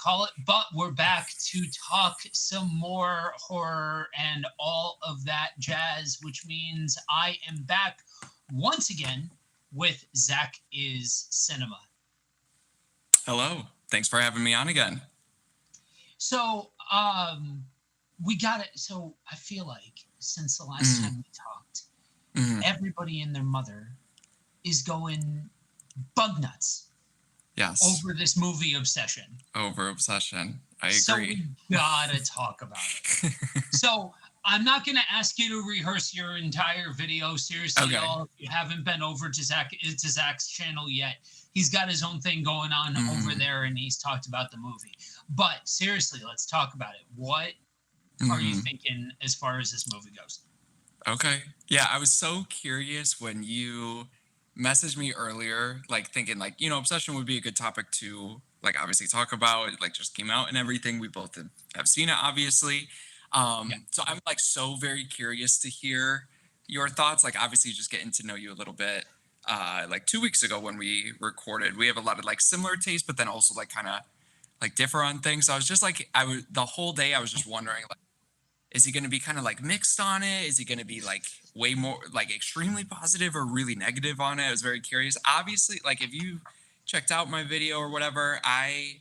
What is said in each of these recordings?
call it, but we're back to talk some more horror and all of that jazz, which means I am back once again with Zach is Cinema. Hello. Thanks for having me on again. So, we got it. So, I feel like since the last Mm, time we talked, mm, everybody and their mother is going bug nuts yes. over this movie Obsession. Over obsession. I So, agree. we gotta talk about it. So I'm not going to ask you to rehearse your entire video. Seriously, Okay. y'all, if you haven't been over to Zach's channel yet, he's got his own thing going on over Mm, there, and he's talked about the movie. But seriously, let's talk about it. What are you hmm thinking as far as this movie goes? Okay. Yeah, I was so curious when you messaged me earlier, like thinking like, obsession would be a good topic to like obviously talk about. It like just came out and everything. We both have seen it, obviously. Yeah. So I'm like so very curious to hear your thoughts. Like obviously just getting to know you a little bit. Like 2 weeks ago when we recorded, we have a lot of like similar tastes, but then also like kind of like differ on things. So I was just like, I was the whole day I was just wondering like is he going to be kind of like mixed on it? Is he going to be like way more like extremely positive or really negative on it? I was very curious. Obviously, like if you checked out my video or whatever, I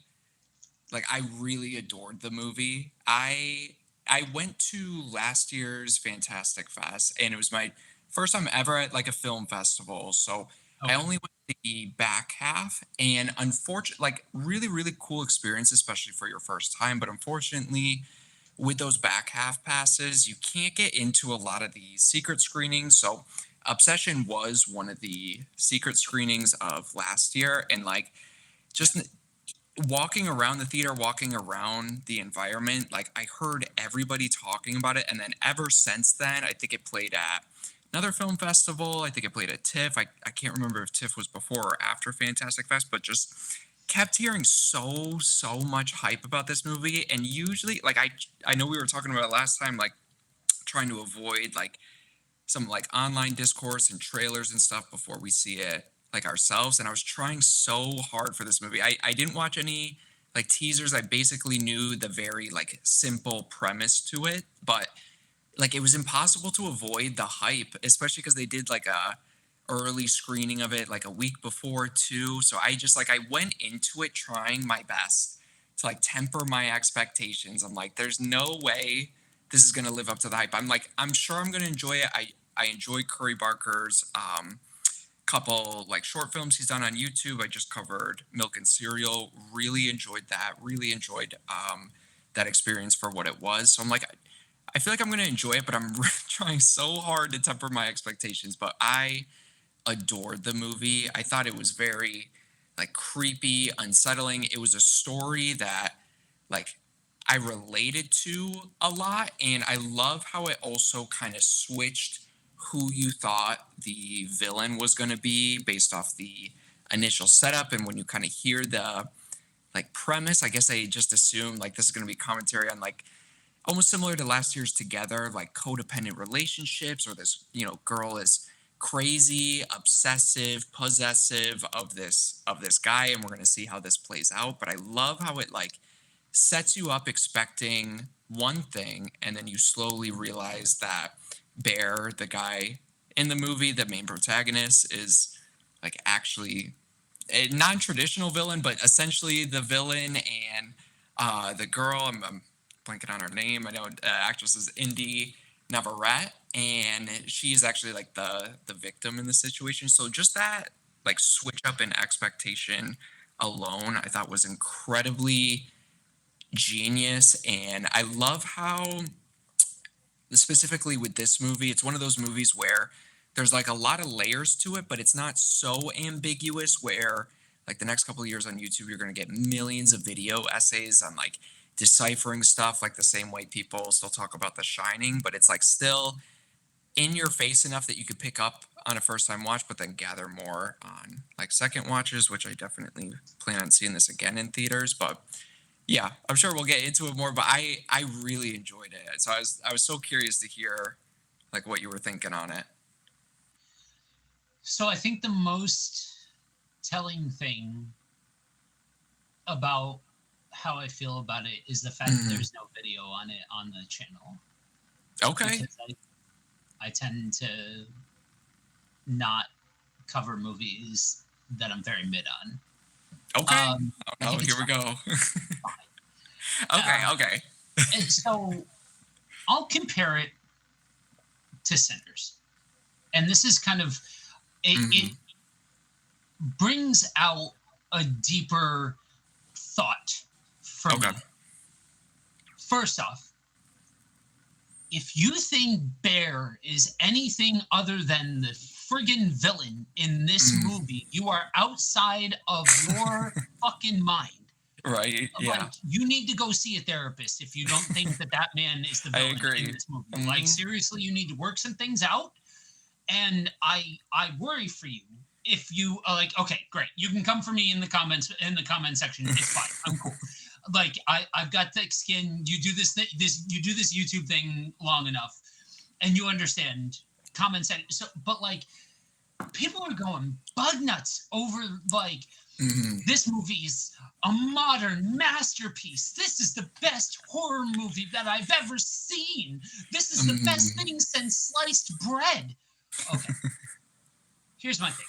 really adored the movie. I went to last year's Fantastic Fest and it was my first time ever at like a film festival. So I Okay. only went the back half and unfortunately like really cool experience especially for your first time, but unfortunately with those back half passes, you can't get into a lot of the secret screenings. So, Obsession was one of the secret screenings of last year. And like, Yeah. just walking around the theater, walking around the environment, like, I heard everybody talking about it. And then ever since then, I think it played at another film festival. I think it played at TIFF. I can't remember if TIFF was before or after Fantastic Fest, but just kept hearing so much hype about this movie and usually like I know we were talking about it last time like trying to avoid like some like online discourse and trailers and stuff before we see it like ourselves and I was trying so hard for this movie. I didn't watch any like teasers. I basically knew the very like simple premise to it, but like it was impossible to avoid the hype, especially because they did like a early screening of it like a week before too. So I just like I went into it trying my best to like temper my expectations. I'm like, there's no way this is gonna live up to the hype. I'm like, I'm sure I'm gonna enjoy it. I enjoy Curry Barker's couple like short films he's done on YouTube. I just covered Milk and Cereal. Really enjoyed that. Really enjoyed that experience for what it was. So I'm like, I feel like I'm going to enjoy it, but I'm trying so hard to temper my expectations. But I adored the movie. I thought it was very like creepy, unsettling. It was a story that like I related to a lot, and I love how it also kind of switched who you thought the villain was going to be based off the initial setup. And when you kind of hear the like premise, I guess I just assumed like this is going to be commentary on like almost similar to last year's Together, like codependent relationships, or this, girl is crazy, obsessive, possessive of this guy, and we're gonna see how this plays out. But I love how it like sets you up expecting one thing, and then you slowly realize that Bear, the guy in the movie, the main protagonist, is like actually a non-traditional villain, but essentially the villain and the girl. I'm blanking on her name. I know actress is Indy Navarrete, and she's actually like the victim in the situation. So just that like switch up in expectation alone, I thought was incredibly genius, and I love how specifically with this movie, it's one of those movies where there's like a lot of layers to it, but it's not so ambiguous where like the next couple of years on YouTube, you're going to get millions of video essays on like deciphering stuff like the same way people still talk about The Shining, but it's like still in your face enough that you could pick up on a first time watch, but then gather more on like second watches, which I definitely plan on seeing this again in theaters. But yeah, I'm sure we'll get into it more, but I really enjoyed it. So I was so curious to hear like what you were thinking on it. So I think the most telling thing about how I feel about it is the fact that Mhm. there's no video on it on the channel, Okay. because I tend to not cover movies that I'm very mid on. Okay. Oh I no, think it's here we go. fine. Okay, Uh, okay. and so I'll compare it to Sinners, and this is kind of it Mhm. brings out a deeper thought for Okay. me. First off, if you think Bear is anything other than the friggin' villain in this Mm. movie, you are outside of your fucking mind. Right, yeah. Like, you need to go see a therapist if you don't think that that man is the I villain in agree. this movie. Like, Mhm. seriously, you need to work some things out. And I worry for you if you are like, okay, great, you can come for me in the comment section. It's fine. I'm cool. Like, I've got thick skin. You do you do this YouTube thing long enough, and you understand comment section. So, but like, people are going bug nuts over like Mhm. this movie's a modern masterpiece. This is the best horror movie that I've ever seen. This is the best Mhm. thing since sliced bread. Okay, here's my thing.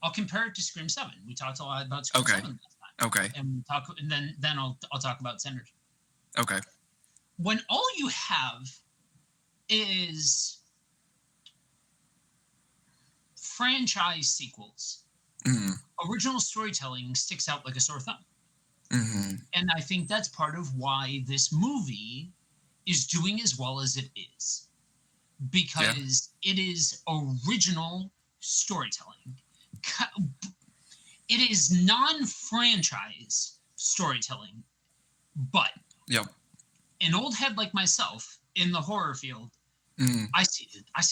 I'll compare it to Scream 7. We talked a lot about Scream Okay. 7 last time. Okay. And then I'll talk about Sinners. Okay. When all you have is franchise sequels, Mhm. original storytelling sticks out like a sore thumb. Mhm. And I think that's part of why this movie is doing as well as it is, Yeah. because it is original storytelling. It is non-franchise storytelling, but Yep. an old head like myself in the horror field, Mhm. I see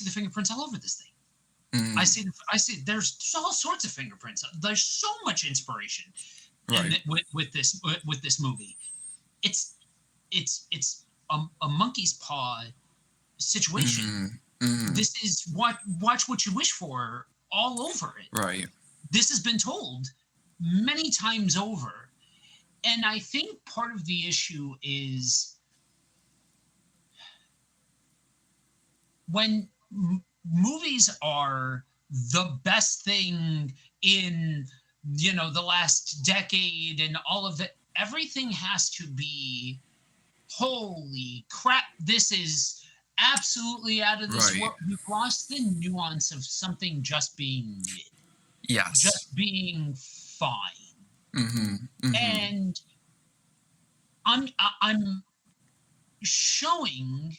the fingerprints all over this thing. Mhm. I see there's all sorts of fingerprints. There's so much inspiration Right. with this movie. It's it's a monkey's paw situation. Mhm. Mhm. This is watch what you wish for all over it. Right. This has been told many times over. And I think part of the issue is when movies are the best thing in the last decade and all of it, everything has to be holy crap, this is absolutely out of this Right. world. We've lost the nuance of something just being mid, Yes. just being fine. Mhm. Mhm. And I'm showing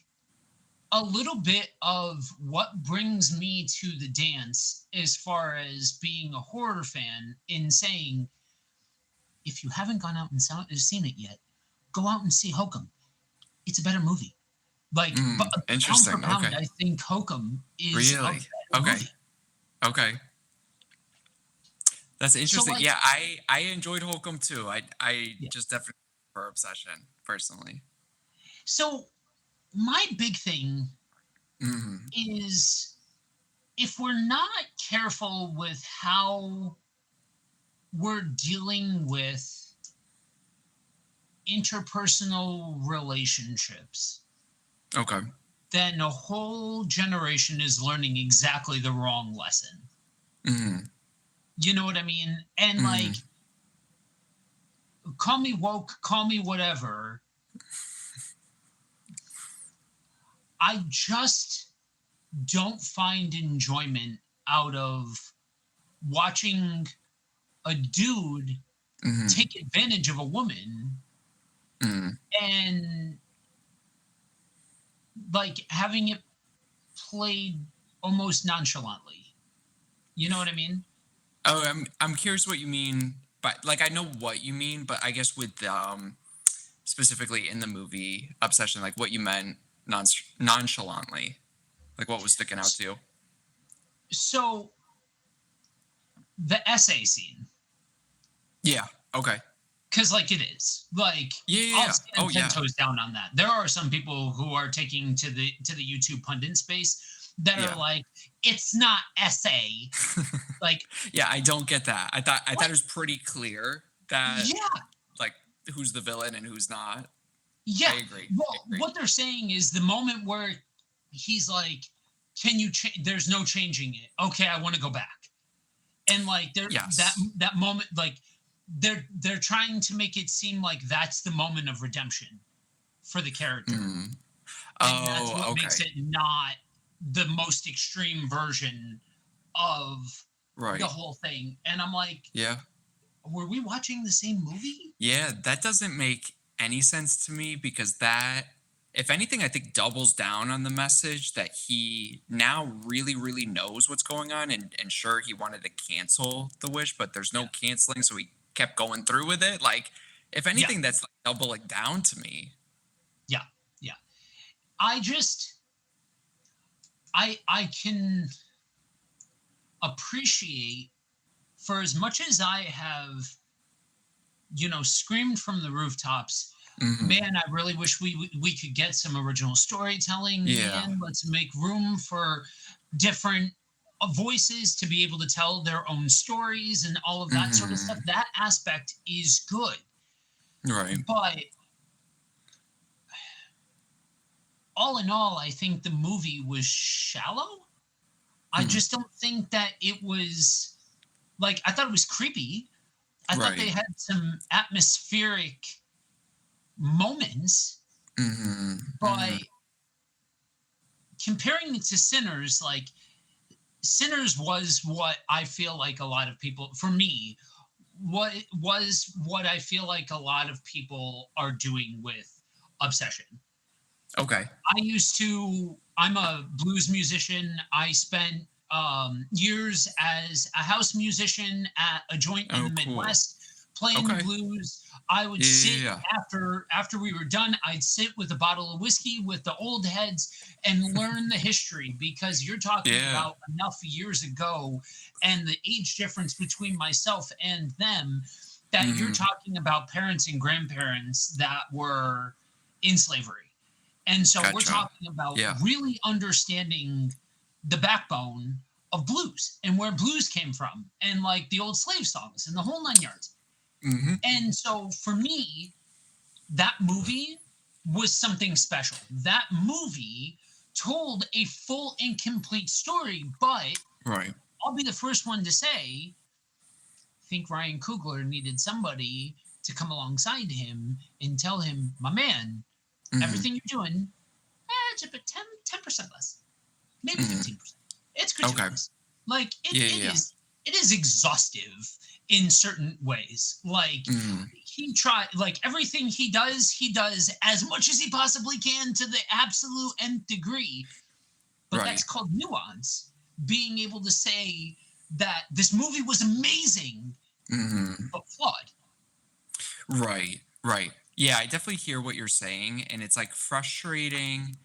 a little bit of what brings me to the dance as far as being a horror fan, in saying, if you haven't gone out and seen it yet, go out and see Hokum. It's a better movie. Like, but Mm. pound for Interesting. pound, Okay. I think Hokum is a Really? better Okay. movie. Okay. That's So, interesting. like, Yeah, I enjoyed Holcomb too. I yeah. just definitely for Obsession personally. So my big thing Mhm. is, if we're not careful with how we're dealing with interpersonal relationships, Okay. then a whole generation is learning exactly the wrong lesson. Mhm. You know what I mean? And like, Mhm. call me woke, call me whatever. I just don't find enjoyment out of watching a dude Mhm. take advantage of a woman Mhm. and like having it played almost nonchalantly. You know what I mean? Oh, I'm curious what you mean, but like I know what you mean, but I guess with specifically in the movie Obsession, like what you meant nonchalantly, like what was sticking out to you. So the essay scene, Yeah. Okay. because like it is like, Yeah. Yeah. I'll Yeah. stand Oh 10 yeah. toes down on that. There are some people who are taking to the YouTube pundit space that are Yeah. like, it's not essay. Like, Yeah. I don't get that. I thought it what? was pretty clear that Yeah. like who's the villain and who's not. I Yeah. agree. I Well, agree. what they're saying is the moment where he's like, "Can you change? There's no changing it. Okay, I want to go back." And like there Yes. that moment, like they're trying to make it seem like that's the moment of redemption for the character, Mm. and that's Oh, what makes okay. it not the most extreme version of the Right. whole thing. And I'm like, Yeah. were we watching the same movie? Yeah, that doesn't make any sense to me because that, if anything, I think doubles down on the message that he now really, really knows what's going on. And sure, he wanted to cancel the wish, but there's no Yeah. canceling. So he kept going through with it. Like, if Yeah. anything, that's like doubling down to me. Yeah. Yeah. I just I can appreciate, for as much as I have, screamed from the rooftops, Hmm. man, I really wish we could get some original storytelling. Yeah. Man, let's make room for different voices to be able to tell their own stories and all of that sort of stuff. Hmm. That aspect is good. Right. But all in all, I think the movie was shallow. I Hmm. just don't think that it was like, I thought it was creepy. I thought they Right. had some atmospheric moments, Hmm. Hmm. but comparing it to Sinners, like Sinners was what I feel like a lot of people, for me, what I feel like a lot of people are doing with Obsession. Okay. I'm a blues musician. I spent years as a house musician at a joint in Oh, the cool. Midwest playing the Okay. blues. I would Yeah. sit Yeah. after we were done, I'd sit with a bottle of whiskey with the old heads and learn the history, because you're Yeah. talking Yeah. about enough years ago, and the age difference between myself and them, that you're Hmm. talking about parents and grandparents that were in slavery. And so we're Gotcha. talking about Yeah. really understanding the backbone of blues and where blues came from, and like the old slave songs and the whole nine yards. Hmm. And so for me, that movie was something special. That movie told a full and complete story, but Right. I'll be the first one to say, I think Ryan Coogler needed somebody to come alongside him and tell him, my man, Mhm, everything you're doing, it's about 10% less, maybe mhm. 15%. It's Okay. gratuitous. Like Yeah, yeah, yeah. it is exhaustive in certain ways. Like Mhm. he tried, like everything he does as much as he possibly can to the absolute nth degree. But that's Right. called nuance. Being able to say that this movie was amazing Mhm. but flawed. Right, right. Yeah, I definitely hear what you're saying, and it's, like, frustrating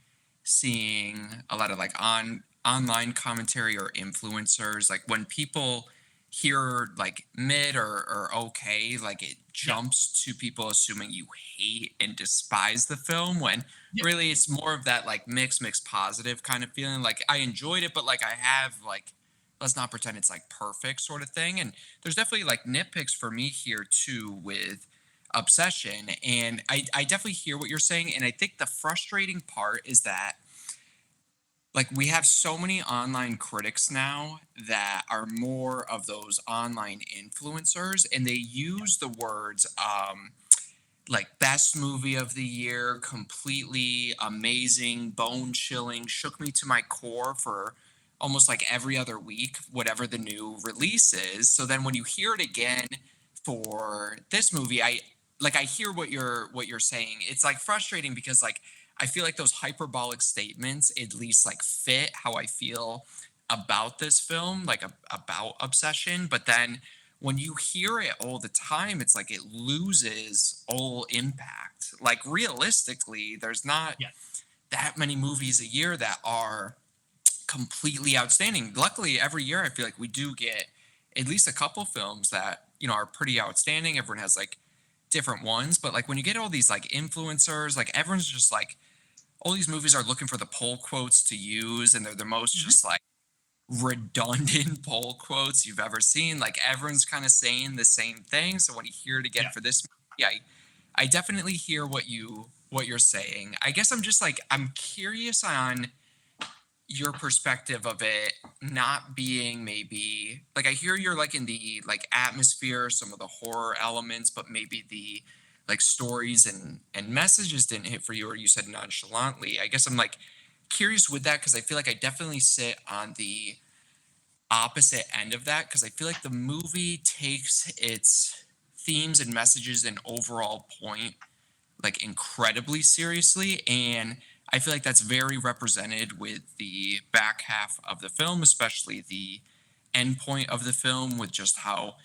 seeing a lot of, like, online commentary or influencers, like, when people hear, like, mid or okay, like, it Yeah. jumps to people assuming you hate and despise the film when Yep. really it's more of that, like, mixed positive kind of feeling, like, I enjoyed it, but, like, I have, like, let's not pretend it's, like, perfect sort of thing, and there's definitely, like, nitpicks for me here too with Obsession, and I definitely hear what you're saying, and I think the frustrating part is that, like, we have so many online critics now that are more of those online influencers, and they use the words, like best movie of the year, completely amazing, bone chilling, shook me to my core for almost like every other week, whatever the new release is. So then when you hear it again for this movie, I hear what you're saying. It's like frustrating because like I feel like those hyperbolic statements at least like fit how I feel about this film, like about Obsession, but then when you hear it all the time, it's like it loses all impact. Like realistically, there's not Yeah. that many movies a year that are completely outstanding. Luckily, every year I feel like we do get at least a couple films that, are pretty outstanding. Everyone has like different ones, but like when you get all these like influencers, like everyone's just like all these movies are looking for the pull quotes to use and they're the most Mhm. just like redundant pull quotes you've ever seen. Like everyone's kind of saying the same thing. So when you hear it again Yeah. for this movie, I definitely hear what you're saying. I guess I'm just like I'm curious on your perspective of it not being maybe like I hear you're like in the like atmosphere, some of the horror elements, but maybe the like stories and messages didn't hit for you, or you said nonchalantly. I guess I'm like curious with that because I feel like I definitely sit on the opposite end of that because I feel like the movie takes its themes and messages and overall point like incredibly seriously, and I feel like that's very represented with the back half of the film, especially the end point of the film with just how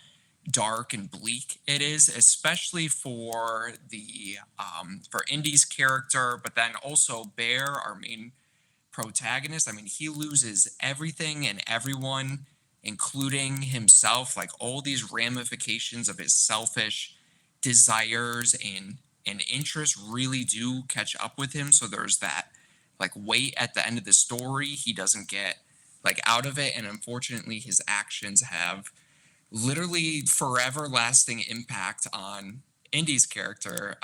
dark and bleak it is, especially for Indy's character, but then also Bear, our main protagonist. I mean, he loses everything and everyone, including himself, like all these ramifications of his selfish desires and interests really do catch up with him. So there's that like weight at the end of the story he doesn't get like out of it. And unfortunately his actions have literally forever lasting impact on Indy's character,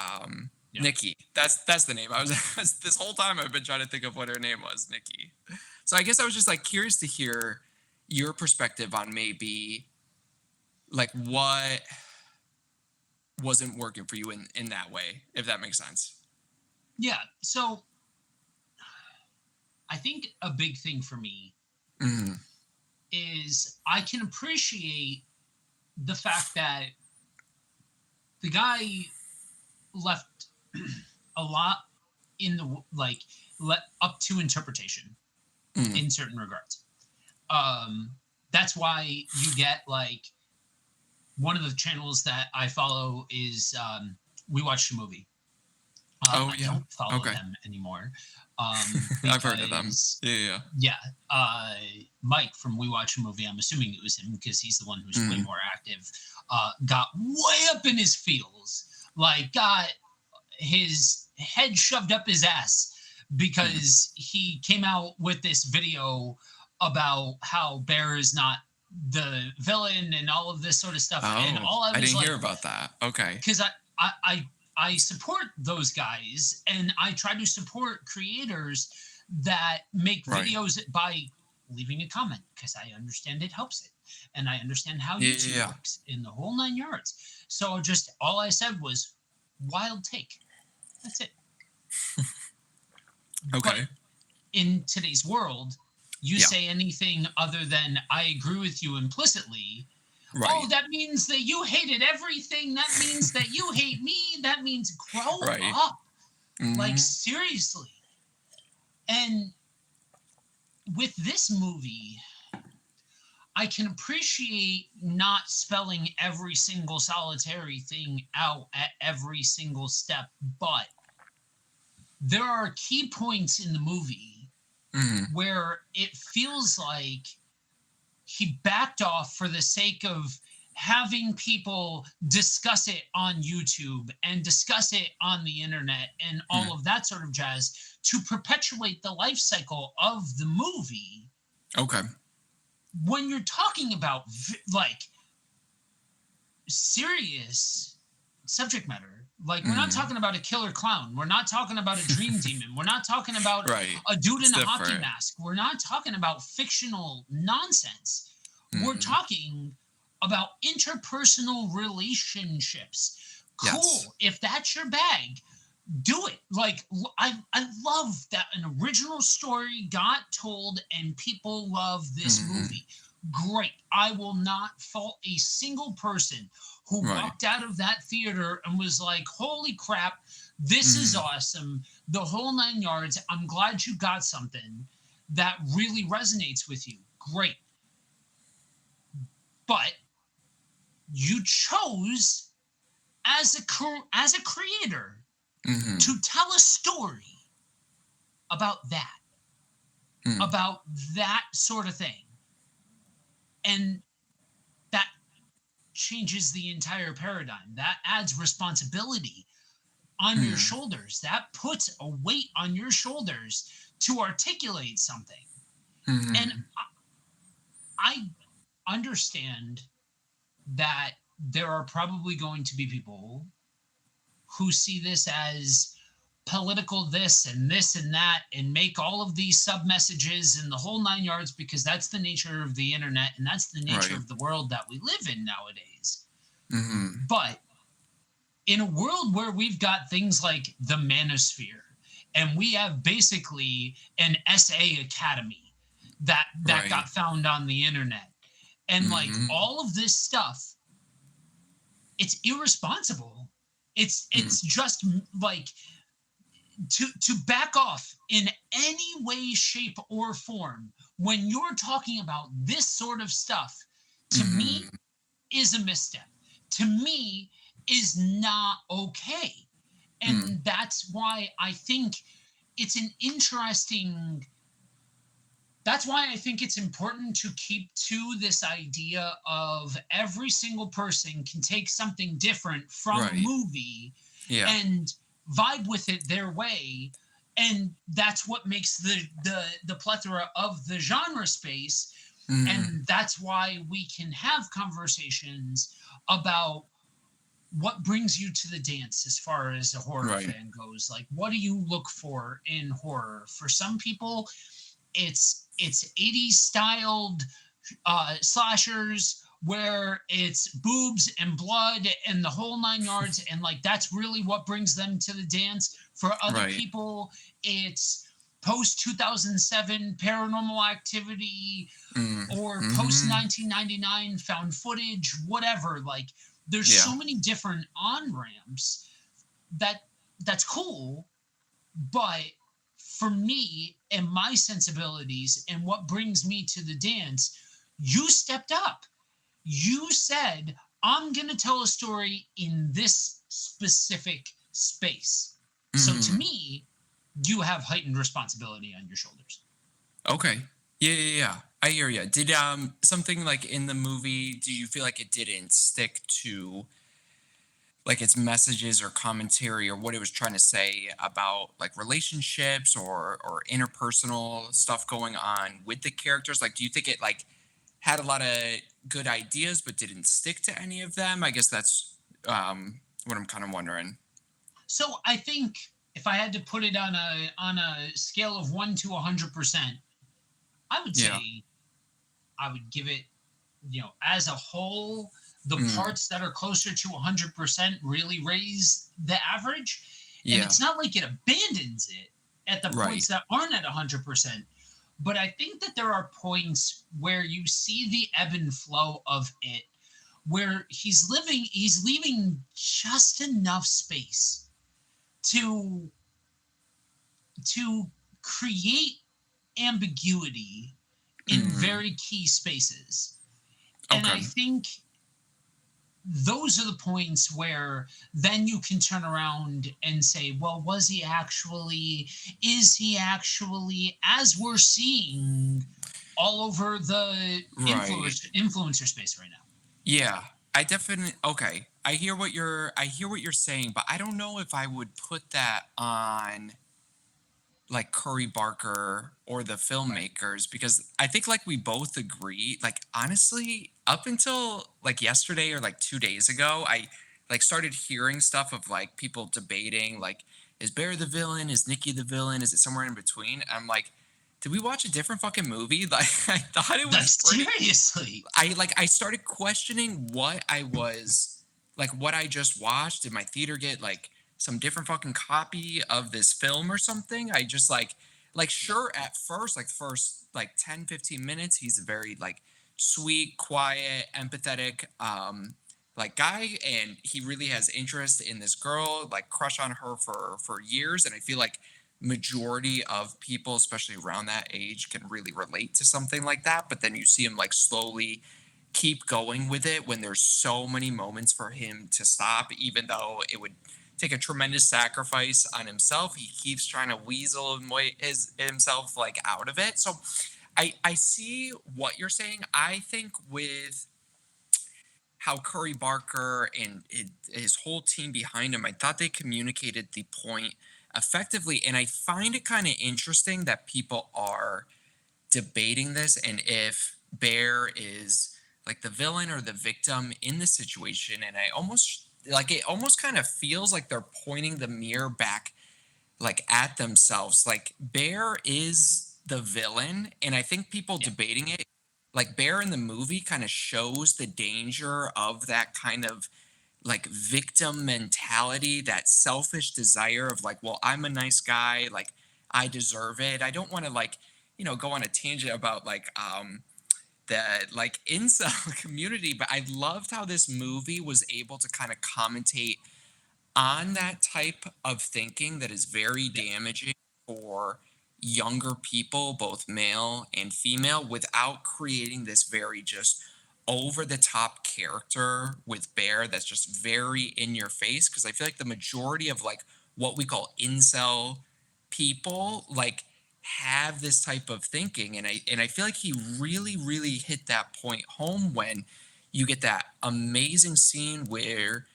Yeah. Nikki. That's the name. I was this whole time I've been trying to think of what her name was, Nikki. So I guess I was just like curious to hear your perspective on maybe like what wasn't working for you in that way, if that makes sense. Yeah. So I think a big thing for me Hmm. is I can appreciate the fact that the guy left a lot in the like let up to interpretation Hmm. in certain regards. Um, that's why you get like one of the channels that I follow is We Watched a Movie. Oh I yeah. don't follow Okay. them anymore I've heard of them. because Yeah, yeah. yeah, Mike from We Watch a Movie. I'm assuming it was him because he's the one who's way Hmm. more active. Got way up in his feels, like got his head shoved up his ass Hmm. because he came out with this video about how Bear is not the villain and all of this sort of stuff. And Oh, all I I was didn't like, hear about that. Okay. because I support those guys and I try to support creators that make Right. videos by leaving a comment because I understand it helps it and I understand how Yeah, yeah, YouTube yeah. works in the whole 9 yards. So just all I said was wild take. That's it. But Okay. in today's world, you Yeah. say anything other than I agree with you implicitly. Oh, Right. that means that you hated everything. That means that you hate me. That means grow Right. up. Like, Hmm. seriously. And with this movie, I can appreciate not spelling every single solitary thing out at every single step, but there are key points in the movie Hmm. where it feels like he backed off for the sake of having people discuss it on YouTube and discuss it on the internet and all of that sort of jazz to perpetuate the life cycle of the movie. Okay. When you're talking about like serious subject matter, like we're not Hmm. talking about a killer clown, we're not talking about a dream demon, we're not talking about Right. a dude It's in a hockey different. mask, we're not talking about fictional nonsense, we're Hmm. talking about interpersonal relationships. Yes. Cool, if that's your bag, do it. Like I love that an original story got told and people love this Hmm. movie. Great. I will not fault a single person who Right. walked out of that theater and was like, "Holy crap, this is Hmm. awesome." The whole 9 yards. I'm glad you got something that really resonates with you. Great. But you chose as a creator Hmm. to tell a story about Hmm. about that sort of thing. And that changes the entire paradigm. That adds responsibility on your Hmm. shoulders. That puts a weight on your shoulders to articulate something. And Hmm. I understand that there are probably going to be people who see this as political this and that and make all of these sub messages and the whole nine yards because that's the nature of the internet and that's the nature Right. of the world that we live in nowadays. Mhm. But in a world where we've got things like the manosphere and we have basically an SA academy that Right. got found on the internet and like Mhm. all of this stuff, it's irresponsible. Mm. It's just like to back off in any way, shape, or form when you're talking about this sort of stuff, to me, Mhm. is a misstep. To me, is not okay. Mm. And that's why I think it's an interesting that's why I think it's important to keep to this idea of every single person can take something different from a Right. movie Yeah. and vibe with it their way. And that's what makes the plethora of the genre space. Mhm. And that's why we can have conversations about what brings you to the dance as far as a horror Right. fan goes. Like, what do you look for in horror? For some people, it's 80s styled slashers where it's boobs and blood and the whole nine yards, and like that's really what brings them to the dance. For other Right. people, it's post 2007 paranormal activity Mm. or post Mhm. 1999 found footage, whatever. Like there's Yeah. so many different on ramps that that's cool, but for me and my sensibilities and what brings me to the dance, you stepped up. You said, I'm going to tell a story in this specific space. So to Mhm. me, you have heightened responsibility on your shoulders. Okay. Yeah, yeah, yeah. I hear you. Did something like in the movie, do you feel like it didn't stick to like its messages or commentary or what it was trying to say about like relationships or interpersonal stuff going on with the characters? Like do you think it like had a lot of good ideas but didn't stick to any of them? I guess that's what I'm kind of wondering. So I think if I had to put it on a scale of 1 to 100%, I would Yeah. say I would give it, as a whole, the Mm, parts that are closer to 100% really raise the average. And yeah. it's not like it abandons it at the Right. points that aren't at 100%. But I think that there are points where you see the ebb and flow of it, where he's leaving just enough space to to create ambiguity in Mm, very key spaces. And okay. I think those are the points where then you can turn around and say, well, is he actually, as we're seeing all over the Right. influencer space right now? Yeah, I definitely okay. I hear what you're saying, but I don't know if I would put that on like Curry Barker or the Right. filmmakers because I think like we both agree, like honestly, up until like yesterday or like 2 days ago, I like started hearing stuff of like people debating like is Bear the villain? Is Nikki the villain? Is it somewhere in between? I'm like, did we watch a different fucking movie? Like I thought it Like, was pretty seriously. I started questioning what I was like what I just watched. Did my theater get like some different fucking copy of this film or something? I just like sure at first like first like 10 15 minutes he's a very like sweet, quiet, empathetic like guy and he really has interest in this girl, like crush on her for years and I feel like majority of people especially around that age can really relate to something like that but then you see him like slowly keep going with it when there's so many moments for him to stop even though it would take a tremendous sacrifice on himself he keeps trying to weasel himself like out of it so I see what you're saying I think with how Curry Barker and his whole team behind him, I thought they communicated the point effectively. And I find it kind of interesting that people are debating this and if Bear is like the villain or the victim in the situation. And I almost like it almost kind of feels like they're pointing the mirror back like at themselves. Like Bear is the villain, and I think people Yeah. debating it, like Bear in the movie kind of shows the danger of that kind of like victim mentality, that selfish desire of like, well, I'm a nice guy, like I deserve it. I don't want to like, go on a tangent about like the like incel community, but I loved how this movie was able to kind of commentate on that type of thinking that is very Yeah. damaging for younger people, both male and female, without creating this very just over the top character with Bear that's just very in your face. Cause I feel like the majority of like what we call incel people like have this type of thinking. And I feel like he really, really hit that point home when you get that amazing scene where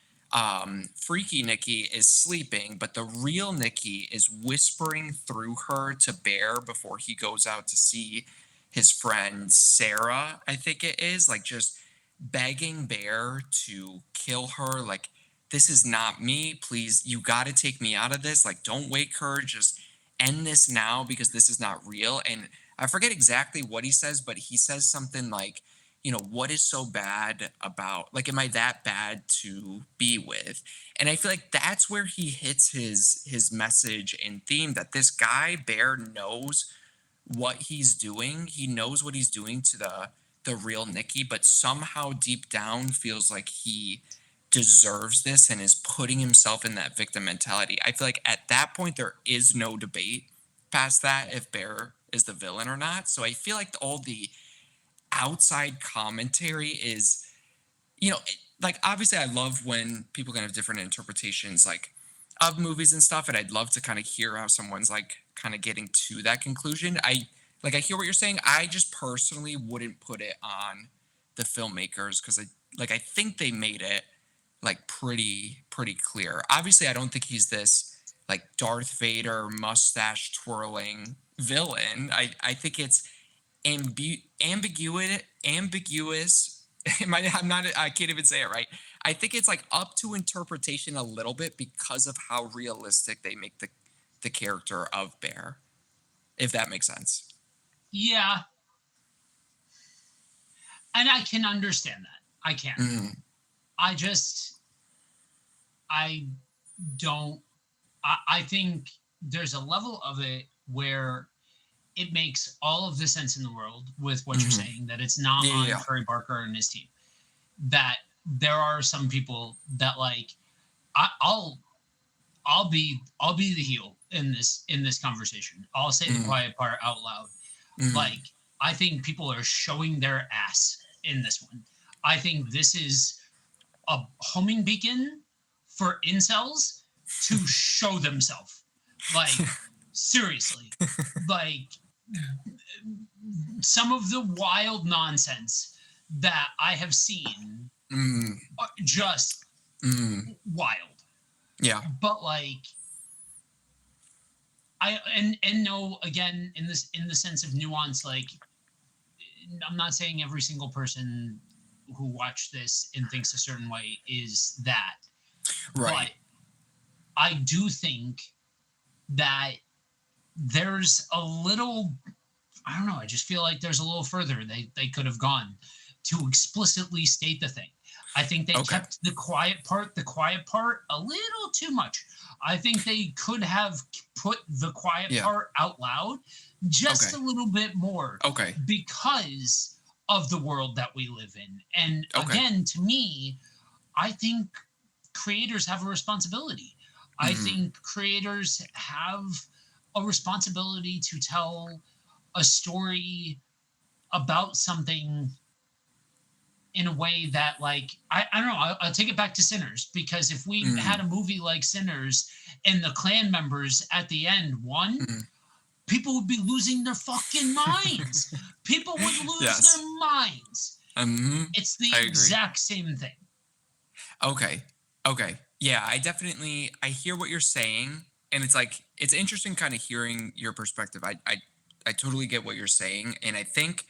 Freaky Nikki is sleeping, but the real Nikki is whispering through her to Bear before he goes out to see his friend Sarah, I think it is, like just begging Bear to kill her. Like, this is not me. Please, you got to take me out of this. Like, don't wake her. Just end this now because this is not real. And I forget exactly what he says, but he says something like, what is so bad about, like, am I that bad to be with? And I feel like that's where he hits his message and theme, that this guy Bear knows what he's doing. He knows what he's doing to the real Nikki, but somehow deep down feels like he deserves this and is putting himself in that victim mentality. I feel like at that point there is no debate past that if Bear is the villain or not. So I feel like all the outside commentary is, like obviously I love when people can have different interpretations like of movies and stuff, and I'd love to kind of hear how someone's like kind of getting to that conclusion. I hear what you're saying. I just personally wouldn't put it on the filmmakers because I think they made it like pretty clear. Obviously, I don't think he's this like Darth Vader mustache twirling villain. I think it's ambiguous. I'm not. I can't even say it right. I think it's like up to interpretation a little bit because of how realistic they make the character of Bear, if that makes sense. Yeah, and I can understand that. I can. Mhm, I just I don't. I think there's a level of it where it makes all of the sense in the world with what you're mhm. saying, that it's not Yeah, yeah, on yeah. Trey Barker and his team. That there are some people that like I, I'll I'll be the heel in this conversation. I'll say the Mhm, quiet part out loud. mhm, Like, I think people are showing their ass in this one. I think this is a homing beacon for incels to show themselves. Like, seriously. Like, some of the wild nonsense that I have seen mhm, are just mhm. wild. Yeah. But like, and no, again, in the sense of nuance, like, I'm not saying every single person who watched this and thinks a certain way is that, but Right. I do think that there's a little, I don't know, I just feel like there's a little further they could have gone to explicitly state the thing. I think they Okay. kept the quiet part a little too much. I think they could have put the quiet Yeah. part out loud just Okay. a little bit more Okay. because of the world that we live in. And Okay. again, to me, I think creators have a responsibility. I Mhm, think creators have a responsibility to tell a story about something in a way that, like, I don't know, I'll take it back to Sinners, because if we had mhm, a movie like Sinners and the clan members at the end won, mhm. people would be losing their fucking minds. People would lose their Yes. minds. Mhm. It's the I agree. exact same thing. Okay. Okay. Yeah, I hear what you're saying, and it's like it's interesting kind of hearing your perspective. I totally get what you're saying, and I think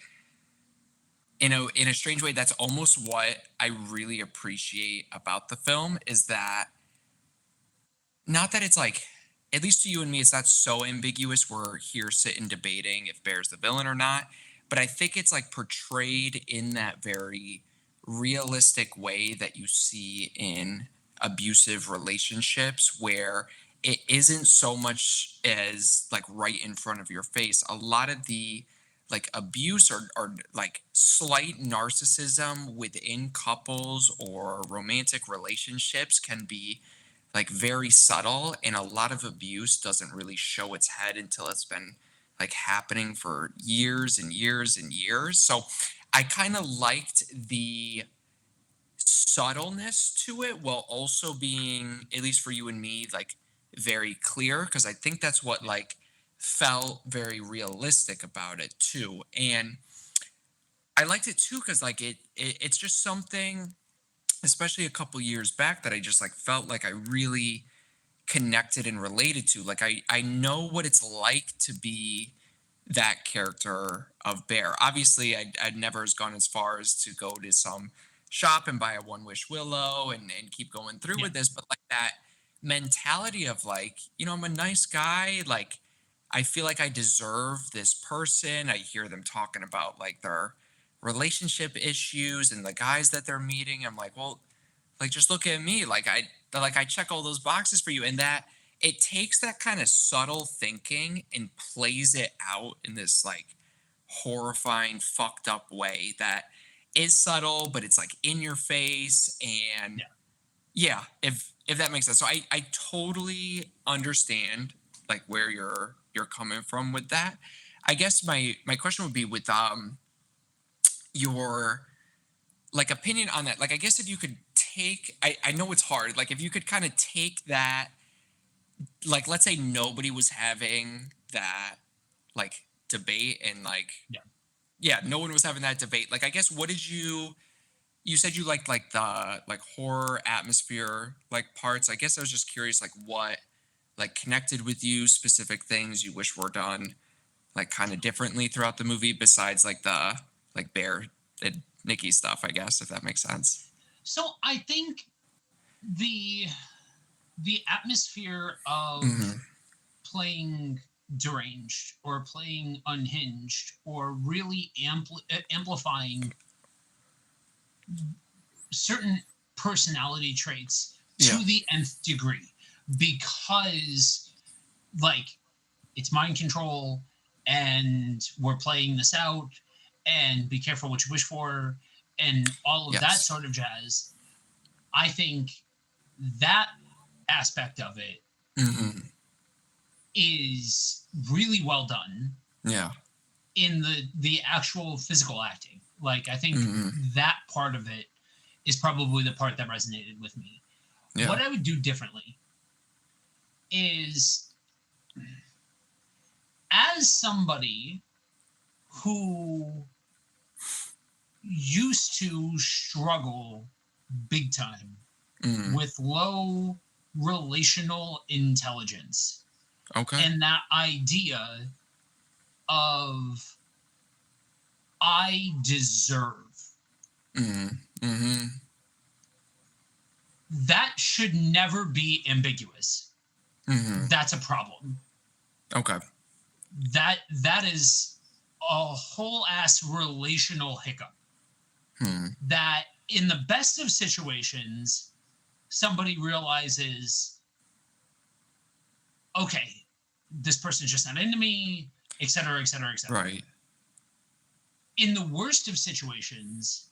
in a strange way, that's almost what I really appreciate about the film is that not that it's like, at least to you and me, it's not so ambiguous. We're here sitting debating if Bear's the villain or not. But I think it's like portrayed in that very realistic way that you see in abusive relationships, where it isn't so much as like right in front of your face. A lot of the like abuse or like slight narcissism within couples or romantic relationships can be like very subtle, and a lot of abuse doesn't really show its head until it's been like happening for years and years and years. So I kind of liked the subtleness to it while also being, at least for you and me, like very clear, because I think that's what like felt very realistic about it too. And I liked it too because like it's just something, especially a couple years back, that I just like felt like I really connected and related to. Like I know what it's like to be that character of Bear. Obviously, I'd never has gone as far as to go to some shop and buy a One Wish Willow and keep going through Yeah. with this, but like that mentality of like, I'm a nice guy. Like I feel like I deserve this person. I hear them talking about like their relationship issues and the guys that they're meeting. I'm like, well, like just look at me. Like I check all those boxes for you. And that it takes that kind of subtle thinking and plays it out in this like horrifying, fucked up way that is subtle, but it's like in your face. And Yeah. yeah, if that makes sense. So I totally understand like where you're coming from with that. I guess my question would be with your like opinion on that. Like I guess if you could take, I know it's hard, like if you could kind of take that, like let's say nobody was having that like debate and like, Yeah. yeah, no one was having that debate. Like I guess what did you said you liked like the like horror atmosphere like parts. I guess I was just curious like what like connected with you, specific things you wish were done like kind of differently throughout the movie besides like the like Bear and Nikki stuff, I guess, if that makes sense. So I think the the atmosphere of Mhm. playing deranged or playing unhinged or really amplifying certain personality traits Yeah. to the nth degree because like it's mind control and we're playing this out and be careful what you wish for and all of that Yes. sort of jazz. I think that aspect of it Mhm. is really well done Yeah. in the actual physical acting. Like I think Mhm. that part of it is probably the part that resonated with me. Yeah. What I would do differently is as somebody who used to struggle big time Mhm. with low relational intelligence Okay. and that idea of I deserve, Mhm. Mhm. that should never be ambiguous. Mhm. That's a problem. Okay. That is a whole ass relational hiccup Hmm. that in the best of situations somebody realizes, okay, this person's just not into me, et cetera, et cetera, et cetera. Right. In the worst of situations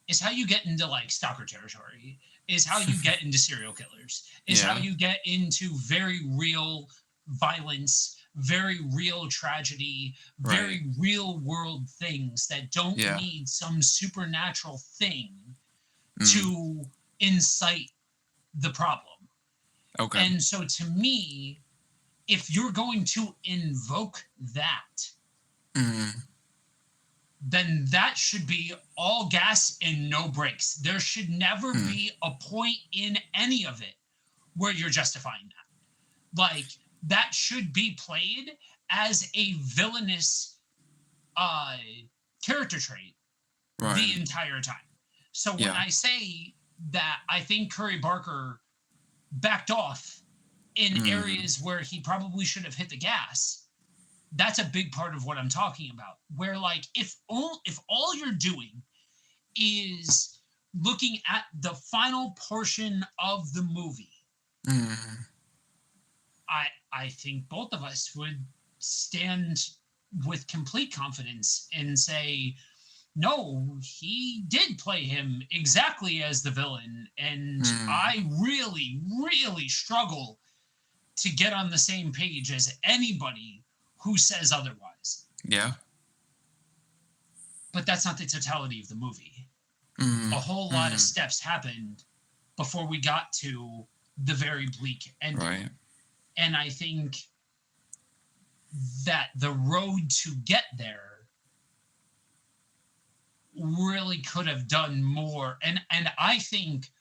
is how you get into like stalker territory, is how you get into serial killers, is how Yeah. you get into very real violence, very real tragedy, Right. very real world things that don't Yeah. need some supernatural thing Mm. to incite the problem. Okay. And so to me, if you're going to invoke that, Mhm. then that should be all gas and no brakes. There should never Hmm. be a point in any of it where you're justifying that. Like that should be played as a villainous uh character trait Right. the entire time. So when Yeah. I say that I think Curry Barker backed off in Mm. areas where he probably should have hit the gas, that's a big part of what I'm talking about. Where like if all you're doing is looking at the final portion of the movie, Mm. I think both of us would stand with complete confidence and say, no, he did play him exactly as the villain. And Mm. I really, really struggle to get on the same page as anybody who says otherwise. Yeah. But that's not the totality of the movie. Mm. A whole lot of Mm. steps happened before we got to the very bleak ending. Right. And I think that the road to get there really could have done more, and I think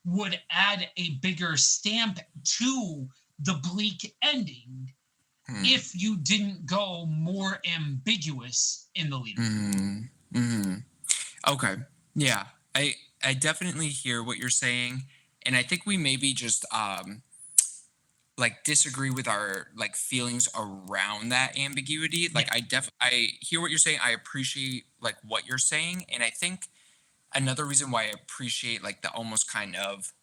would add a bigger stamp to the bleak ending Mm. if you didn't go more ambiguous in the lead up. Mm. Mm. Okay. Yeah. I definitely hear what you're saying, and I think we maybe just like disagree with our like feelings around that ambiguity. Yeah, Like I hear what you're saying. I appreciate like what you're saying, and I think another reason why I appreciate like the almost kind of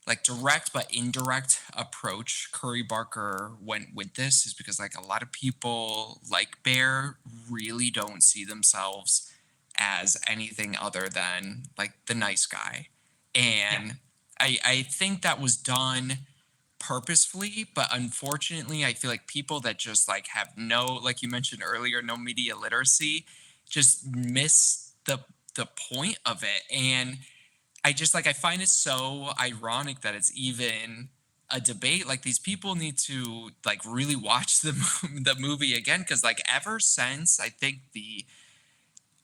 like direct but indirect approach Curry Barker went with this is because like a lot of people like Bear really don't see themselves as anything other than like the nice guy. yeah, And I think that was done purposefully, but unfortunately I feel like people that just like have no, like you mentioned earlier, no media literacy just miss the point of it. And I just like I find it so ironic that it's even a debate. Like these people need to like really watch the movie again because like ever since I think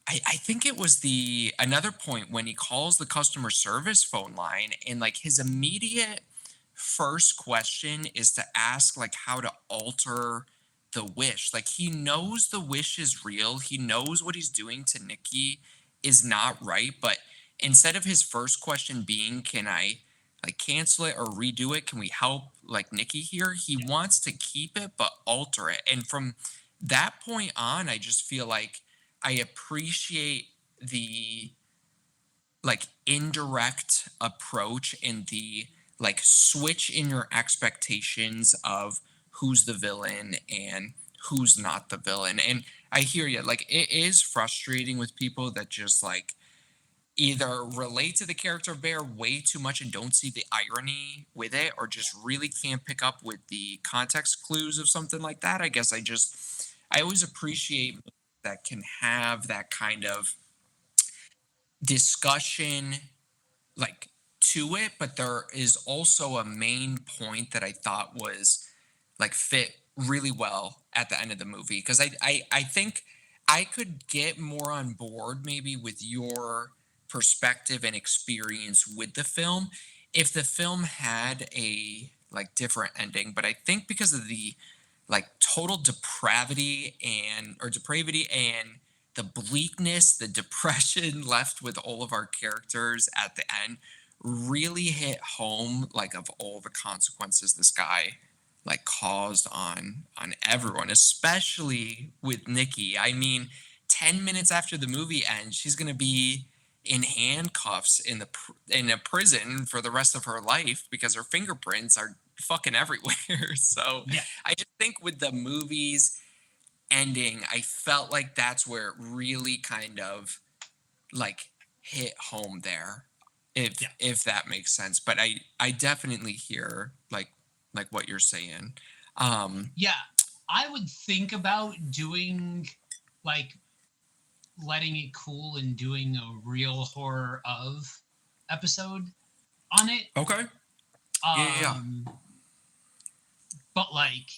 I think it was the another point when he calls the customer service phone line and like his immediate first question is to ask like how to alter the wish. Like he knows the wish is real. He knows what he's doing to Nikki is not right, but instead of his first question being can I like cancel it or redo it? Can we help like Nikki here? He yeah, wants to keep it but alter it. And from that point on, I just feel like I appreciate the like indirect approach and the like switch in your expectations of who's the villain and who's not the villain. And I hear you. Like it is frustrating with people that just like either relate to the character of Bear way too much and don't see the irony with it, or yeah, just really can't pick up with the context clues of something like that. I guess I always appreciate that can have that kind of discussion like to it, but there is also a main point that I thought was like fit really well at the end of the movie because I think I could get more on board maybe with your perspective and experience with the film if the film had a like different ending, but I think because of the like total depravity and or depravity and the bleakness, the depression left with all of our characters at the end really hit home like of all the consequences this guy like caused on everyone, especially with Nikki. I mean, 10 minutes after the movie ends, she's going to be in handcuffs in in a prison for the rest of her life because her fingerprints are fucking everywhere. So, yeah, I just think with the movies ending, I felt like that's where it really kind of like hit home there. yeah. If that makes sense. But I definitely hear like what you're saying. Yeah, I would think about doing like letting it cool and doing a real horror of episode on it. Okay. Yeah, yeah, yeah. Um, but like,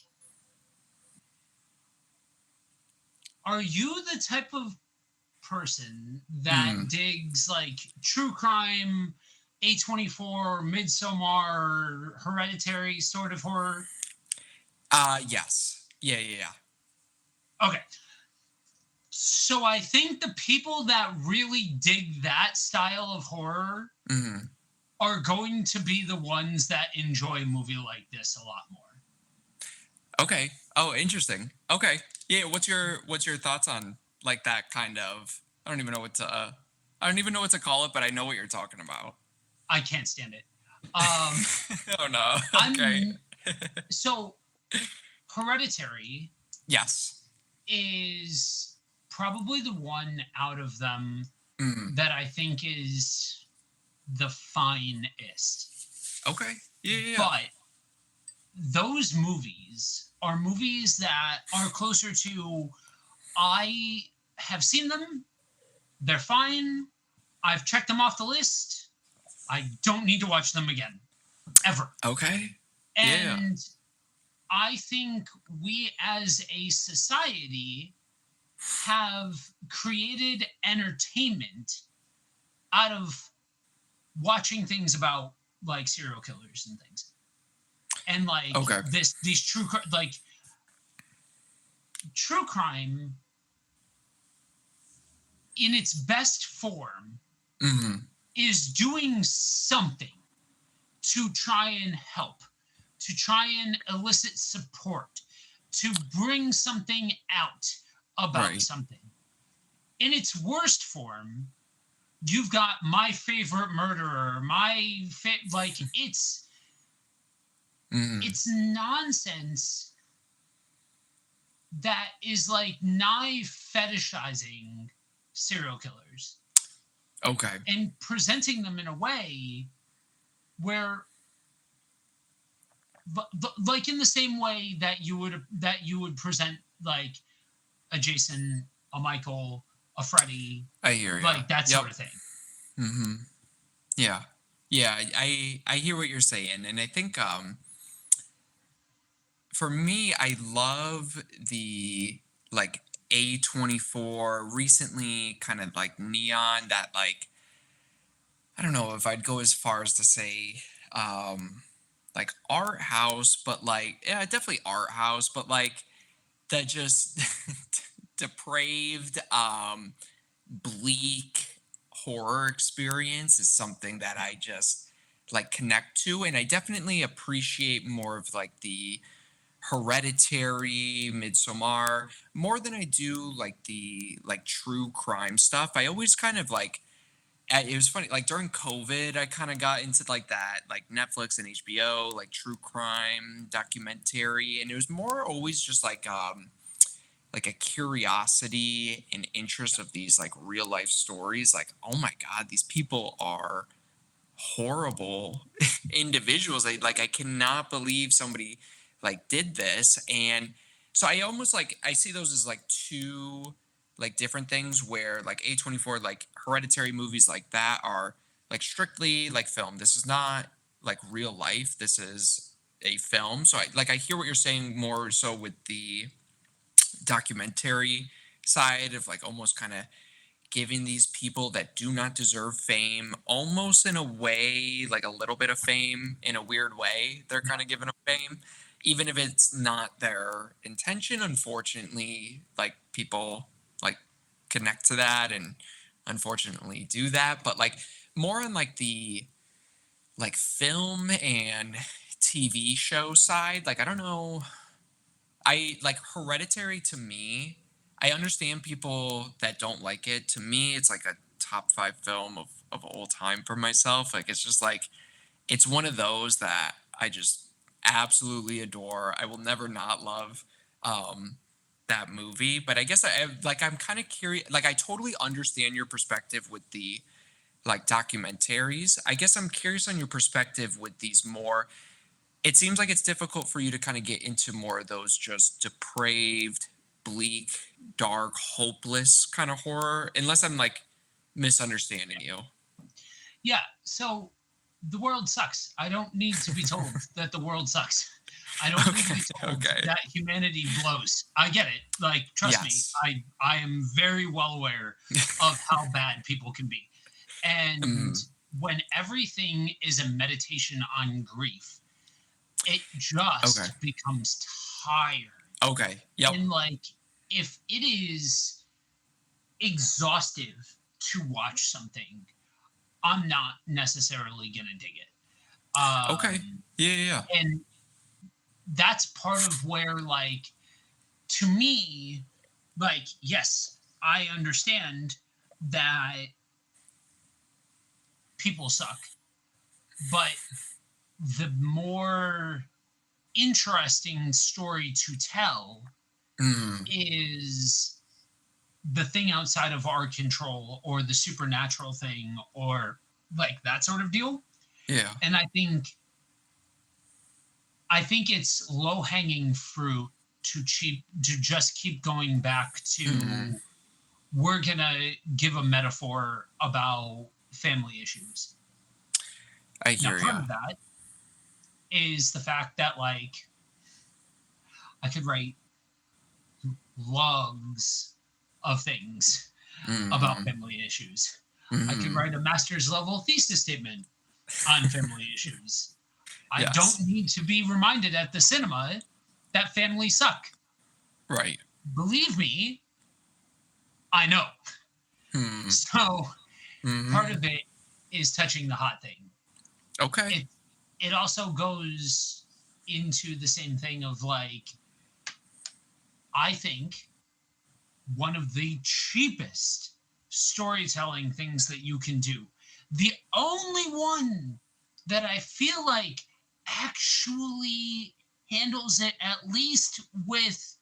are you the type of person that Mm. digs like true crime, A24, Midsommar, Hereditary sort of horror? Yes. Yeah, yeah, yeah. Okay, So I think the people that really dig that style of horror Mhm. are going to be the ones that enjoy a movie like this a lot more. Okay. Oh, interesting. Okay. Yeah, what's your thoughts on like that kind of I don't even know what to I don't even know what to call it, but I know what you're talking about. I can't stand it. Um, Oh no. Okay. I'm so Hereditary Yes. is probably the one out of them Mm. that I think is the finest. Okay. Yeah, yeah, yeah. But those movies are movies that are closer to I have seen them, they're fine, I've checked them off the list, I don't need to watch them again, ever. Okay. Yeah. And I think we as a society have created entertainment out of watching things about like serial killers and things. And like Okay. these like true crime in its best form Mhm. is doing something to try and help, to try and elicit support, to bring something out about Right. something. In its worst form, you've got my favorite murderer, like Mhm. it's nonsense that is like knife fetishizing serial killers Okay. and presenting them in a way where like in the same way that you would present like a Jason, a Michael, a Freddy, I hear ya. like that Yep. sort of thing. Mhm. Yeah. Yeah, I hear what you're saying, and I think for me, I love the like A24 recently kind of like neon that like I don't know if I'd go as far as to say like art house, but like yeah, definitely art house, but like that just depraved bleak horror experience is something that I just like connect to, and I definitely appreciate more of like the Hereditary, Midsommar, more than I do like the like true crime stuff. I always kind of like it was funny like during COVID I kind of got into like that like Netflix and HBO like true crime documentary, and it was more always just like a curiosity and interest of these like real life stories like oh my god these people are horrible individuals. I cannot believe somebody like did this. And so I almost like I see those as like two like different things where like A24 like hereditary movies like that are like strictly like film. This is not like real life. This is a film. So I hear what you're saying more so with the documentary side of like almost kind of giving these people that do not deserve fame almost in a way like a little bit of fame in a weird way they're kind of giving them fame even if it's not their intention. Unfortunately like people like connect to that and unfortunately do that, but like more on like the like film and TV show side like I don't know. I like Hereditary to me. I understand people that don't like it. To me, it's like a top five film of all time for myself. Like it's just like it's one of those that I just absolutely adore. I will never not love that movie. But I guess I'm kind of curious. Like I totally understand your perspective with the like documentaries. I guess I'm curious on your perspective with these more it seems like it's difficult for you to kind of get into more of those just depraved, bleak, dark, hopeless kind of horror, unless I'm like misunderstanding you. Yeah, so the world sucks. I don't need to be told that the world sucks. I don't need to Okay. be told Okay. that humanity blows. I get it. Like, trust me, Yes. I am very well aware of how bad people can be. And Mm, when everything is a meditation on grief, it okay. just becomes tired. Okay. Yep. And like, if it is exhaustive to watch something, I'm not necessarily gonna dig it. Okay. Yeah, yeah, yeah. And that's part of where, like, to me, like, yes, I understand that people suck, but the more interesting story to tell Mm, is the thing outside of our control or the supernatural thing or like that sort of deal. yeah. And I think it's low hanging fruit to just keep going back Mm, to we're gonna give a metaphor about family issues. I Now hear part ya. of that is the fact that, like, I could write logs of things about Mhm, family issues. I could mhm. write a master's level thesis statement on family issues. I don't Yes. need to be reminded at the cinema that families suck. Right. Believe me, I know. Hmm. So part Mhm. of it is touching the hot thing. Okay. It also goes into the same thing of, like, I think one of the cheapest storytelling things that you can do. The only one that I feel like actually handles it at least with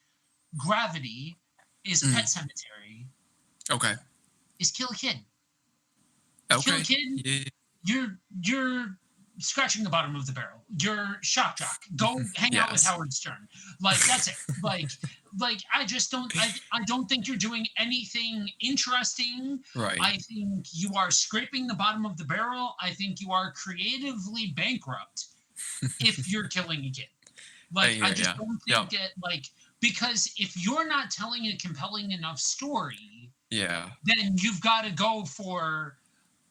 gravity is Mm. Pet Cemetery, Okay. is Kill a Kid. You kill a Okay. kid, Yeah. you're scratching the bottom of the barrel. You're shock jock. Go hang out with Yes. Howard Stern. Like that's it. Like I just don't I don't think you're doing anything interesting. Right. I think you are scraping the bottom of the barrel. I think you are creatively bankrupt if you're killing a kid. I Like I hear just ya. don't Yep. think it like because if you're not telling a compelling enough story, Yeah. then you've got to go for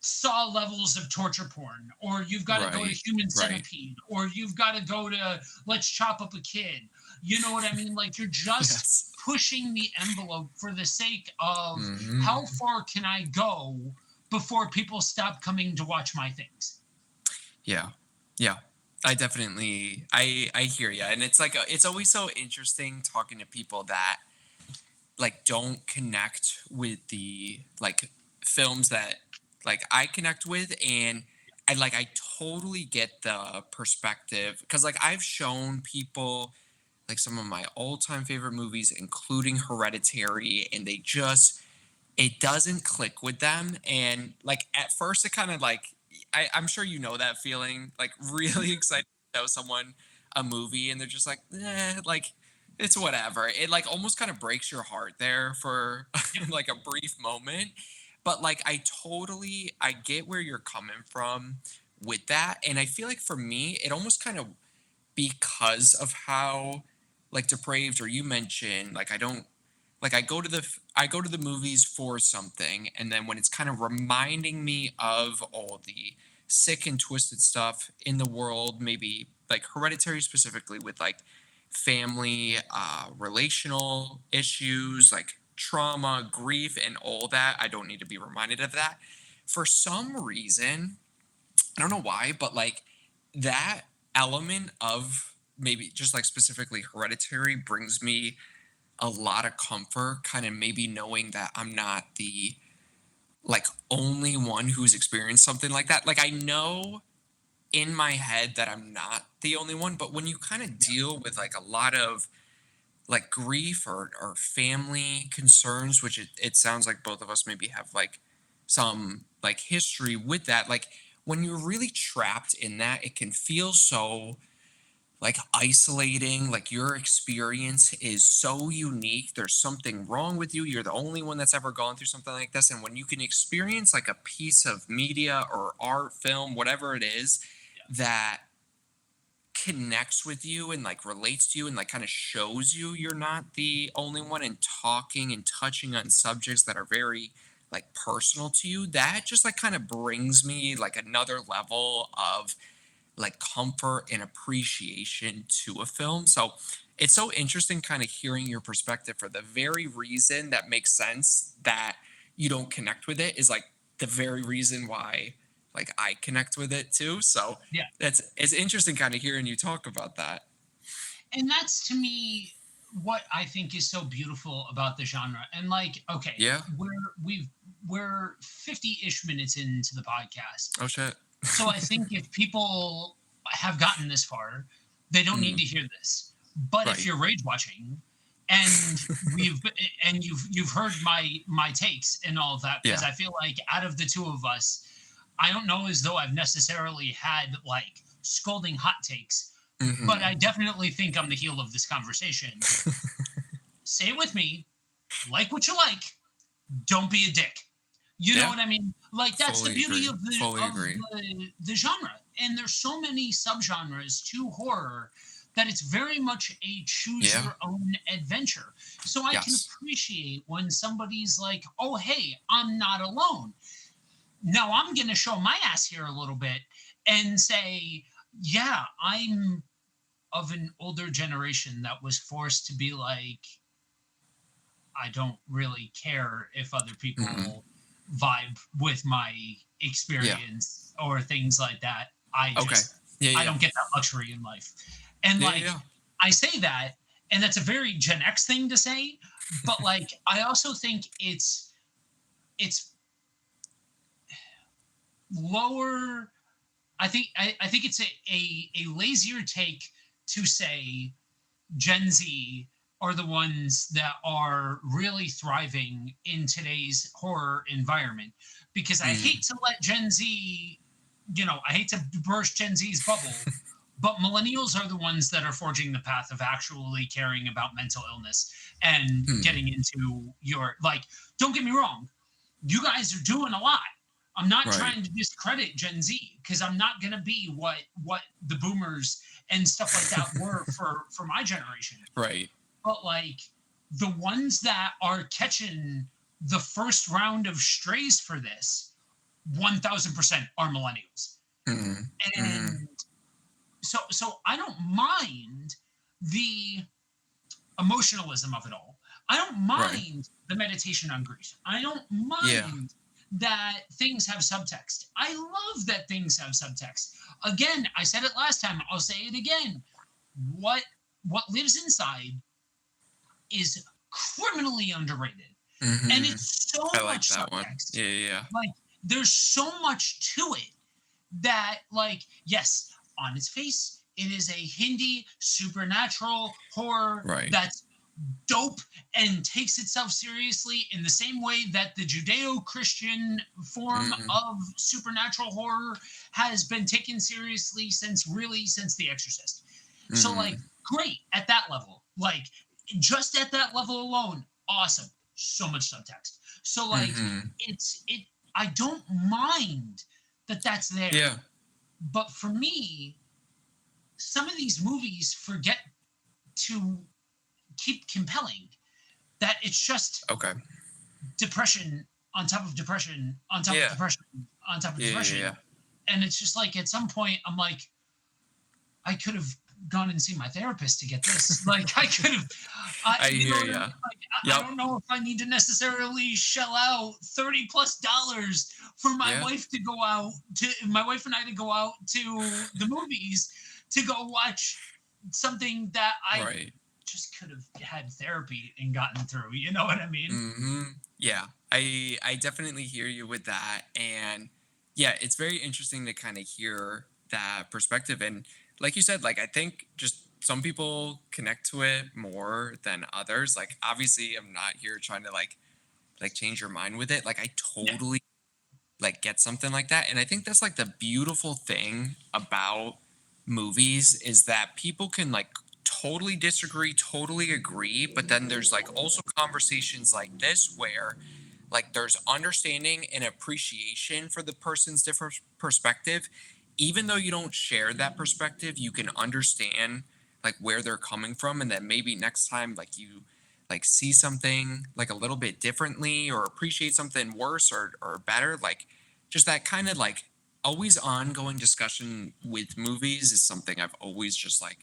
Saw levels of torture porn, or you've got to go to Right. Human Right. Centipede, or you've got to go to Let's Chop Up a Kid. You know what I mean? Like you're just Yes. pushing the envelope for the sake of how Mhm. far can I go before people stop coming to watch my things. Yeah. Yeah. I definitely I hear ya, and it's like it's always so interesting talking to people that like don't connect with the like films that like I connect with, and I totally get the perspective because like I've shown people like some of my all-time favorite movies including Hereditary, and they just it doesn't click with them. And like at first it kind of like I'm sure you know that feeling, like really excited to show someone a movie and they're just like, like it's whatever. It like almost kind of breaks your heart there for Yep. like a brief moment. But like I get where you're coming from with that. And I feel like for me, it almost kind of because of how like depraved or you mentioned like I don't like I go to the movies for something, and then when it's kind of reminding me of all the sick and twisted stuff in the world, maybe like Hereditary specifically with like family relational issues like trauma, grief, and all that, I don't need to be reminded of that. For some reason, I don't know why, but like that element of maybe just like specifically Hereditary brings me a lot of comfort, kind of maybe knowing that I'm not the like only one who's experienced something like that. Like I know in my head that I'm not the only one, but when you kind of Yeah. deal with like a lot of like grief or family concerns, which it sounds like both of us maybe have like some like history with that, like when you're really trapped in that, it can feel so like isolating. Like your experience is so unique, there's something wrong with you, you're the only one that's ever gone through something like this. And when you can experience like a piece of media or art, film, whatever it is Yeah. that connects with you and like relates to you and like kind of shows you you're not the only one, and talking and touching on subjects that are very like personal to you, that just like kind of brings me like another level of like comfort and appreciation to a film. So it's so interesting kind of hearing your perspective for the very reason that makes sense that you don't connect with it is like the very reason why like I connect with it too. So Yeah. that's it's interesting kind of hearing you talk about that. And that's to me what I think is so beautiful about the genre. And like, okay, Yeah. we're 50-ish minutes into the podcast. Oh shit. So I think if people have gotten this far, they don't need Mm, to hear this. But if right. you're rage watching and we've and you've heard my takes and all of that, because Yeah. I feel like out of the two of us, I don't know as though I've necessarily had like scolding hot takes, but I Hmm. definitely think I'm the heel of this conversation. Say it with me, like what you like, don't be a dick. You know Yeah. what I mean? Like that's the Fully beauty agree. of the Fully of agree. the genre. And there's so many subgenres to horror that it's very much a choose Yeah. your own adventure. So I can Yes. appreciate when somebody's like, "Oh, hey, I'm not alone." Now I'm going to show my ass here a little bit and say, "Yeah, I'm of an older generation that was forced to be like, I don't really care if other Hmm. people vibe with my Yeah. experience or things like that. Okay. Yeah. I Yeah. don't get that luxury in life." And Yeah. like, Yeah. I say that, and that's a very Gen X thing to say, but like, I also think it's lower. I think it's a lazier take to say Gen Z are the ones that are really thriving in today's horror environment. Because I hate Mm. to let Gen Z, I hate to burst Gen Z's bubble, but millennials are the ones that are forging the path of actually caring about mental illness and Mm. getting into like, don't get me wrong, you guys are doing a lot. I'm not Right. trying to discredit Gen Z because I'm not going to be what the boomers and stuff like that were for my generation. Right. But like the ones that are catching the first round of strays for this 1000% are millennials. Mm. Mm. And so I don't mind the emotionalism of it all. I don't Right. mind the meditation on grief. I don't Yeah. mind that things have subtext. I love that things have subtext. Again, I said it last time, I'll say it again. What what lives inside is criminally underrated. And Hmm. it's so I like much that one. subtext. Yeah. Yeah. Like there's so much to it that like yes, on its face it is a Hindi supernatural horror Yeah. Right. that's dope and takes itself seriously in the same way that the Judeo-Christian form Mm. of supernatural horror has been taken seriously since The Exorcist. So like Mm. great at that level. Like just at that level alone, awesome. So much subtext. So like Hmm. it I don't mind that that's there. Yeah. But for me, some of these movies forget to keep compelling, that it's just Okay. depression on top of depression on top of Yeah. depression on top of Yeah. Yeah. depression. Yeah. And it's just like at some point I'm like, I could have gone and seen my therapist to get this. Like I could have, I you know hear what I mean? ya. Like I Yep. don't know if I need to necessarily shell out $30+ for Yeah. my wife and I to go out to the movies to go watch something that I Right. just could have had therapy and gotten through. You know what I mean? Hmm. Yeah. I definitely hear you with that, and yeah, it's very interesting to kind of hear that perspective. And like you said, like I think just some people connect to it more than others. Like obviously, I'm not here trying to like change your mind with it. Like I Yeah. totally like get something like that. And I think that's like the beautiful thing about movies is that people can like totally disagree, totally agree, but then there's like also conversations like this where like there's understanding and appreciation for the person's different perspective. Even though you don't share that perspective, you can understand like where they're coming from, and then maybe next time like you like see something like a little bit differently or appreciate something worse or better, like just that kind of like always ongoing discussion with movies is something I've always just like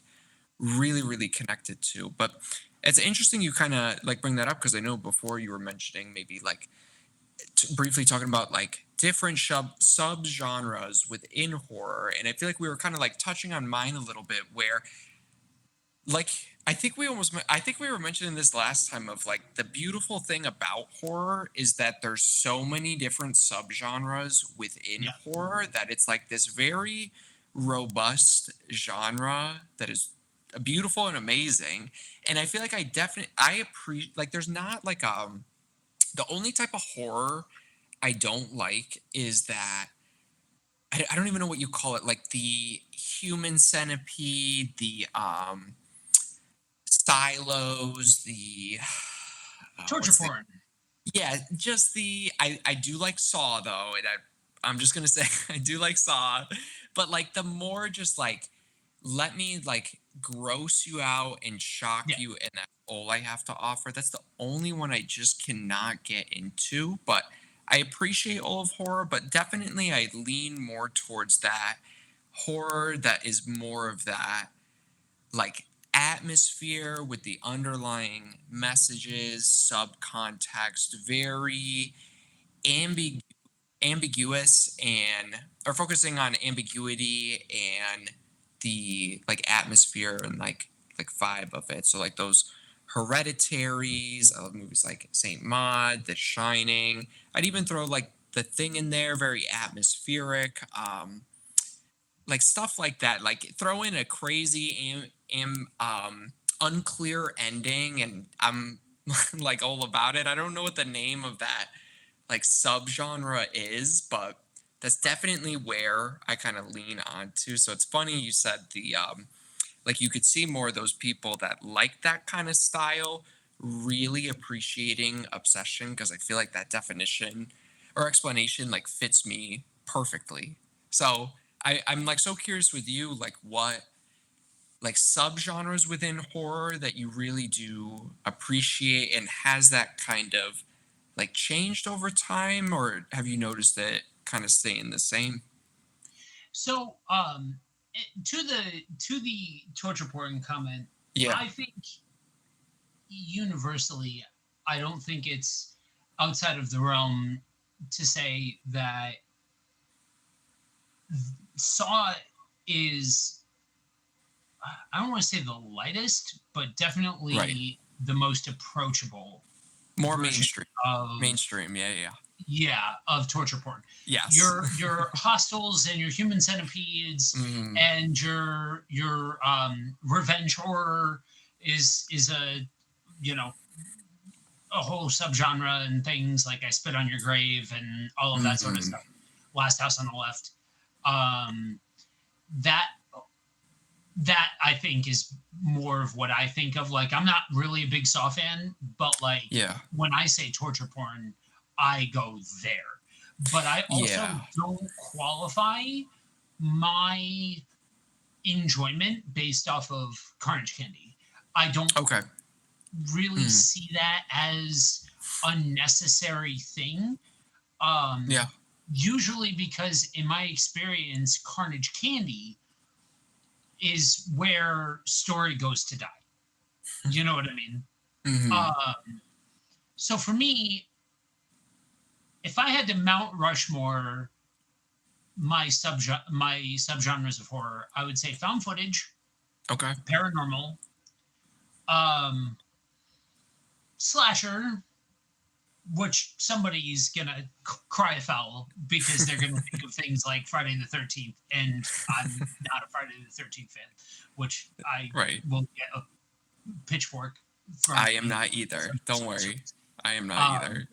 really connected to. But it's interesting you kind of like bring that up because I know before you were mentioning maybe like briefly talking about like different sub genres within horror, and I feel like we were kind of like touching on mine a little bit, where like I think we were mentioning this last time of like the beautiful thing about horror is that there's so many different subgenres within Yeah. horror that it's like this very robust genre that is beautiful and amazing. And I feel like I appreciate, like, there's not like the only type of horror I don't like is that I don't even know what you call it, like the human centipede, the silos, the Torture what's the porn. yeah, just the I do like Saw though, and I'm just gonna say I do like Saw, but like the more just like let me like gross you out and shock Yeah. you, and that's all I have to offer. That's the only one I just cannot get into. But I appreciate all of horror, but definitely I lean more towards that horror that is more of that like atmosphere with the underlying messages, subcontext, very ambi- ambiguous, and or focusing on ambiguity and the like atmosphere and like vibe of it. So like those hereditaries, I love movies like Saint Maud, The Shining. I'd even throw like The Thing in there, very atmospheric. Like stuff like that, like throw in a crazy unclear ending, and I'm like all about it. I don't know what the name of that like subgenre is, but that's definitely where I kind of lean on to. So it's funny you said the like you could see more of those people that like that kind of style really appreciating obsession, because I feel like that definition or explanation like fits me perfectly. So I'm like so curious with you, like what like subgenres within horror that you really do appreciate, and has that kind of like changed over time, or have you noticed it kind of staying the same? So, to the torture porn comment, Yeah. I think universally, I don't think it's outside of the realm to say that Saw is, I don't want to say the lightest, but Right. definitely the most approachable More version mainstream. of, Mainstream. Yeah. Yeah. yeah, of torture porn. Yes. Your hostels and your human centipedes Mm, and your revenge horror is a, you know, a whole subgenre, and things like I Spit on Your Grave and all of that sort of mm, stuff. Last House on the Left. Um, that that I think is more of what I think of. Like, I'm not really a big Saw fan, but like yeah. when I say torture porn, I go there. But I also Yeah. don't qualify my enjoyment based off of Carnage Candy. I don't Okay. really Mm, see that as a necessary thing. Um, yeah. Usually because in my experience, Carnage Candy is where story goes to die. You know what I mean? Hmm. Um, so for me, if I had to Mount Rushmore my subgenres of horror, I would say found footage, Okay. paranormal, um, slasher, which somebody's gonna cry foul because they're gonna think of things like Friday the 13th, and I'm not a Friday the 13th fan, which I Right. will get a pitchfork I from am in not either. Don't some worry. circles. I am not Um, either.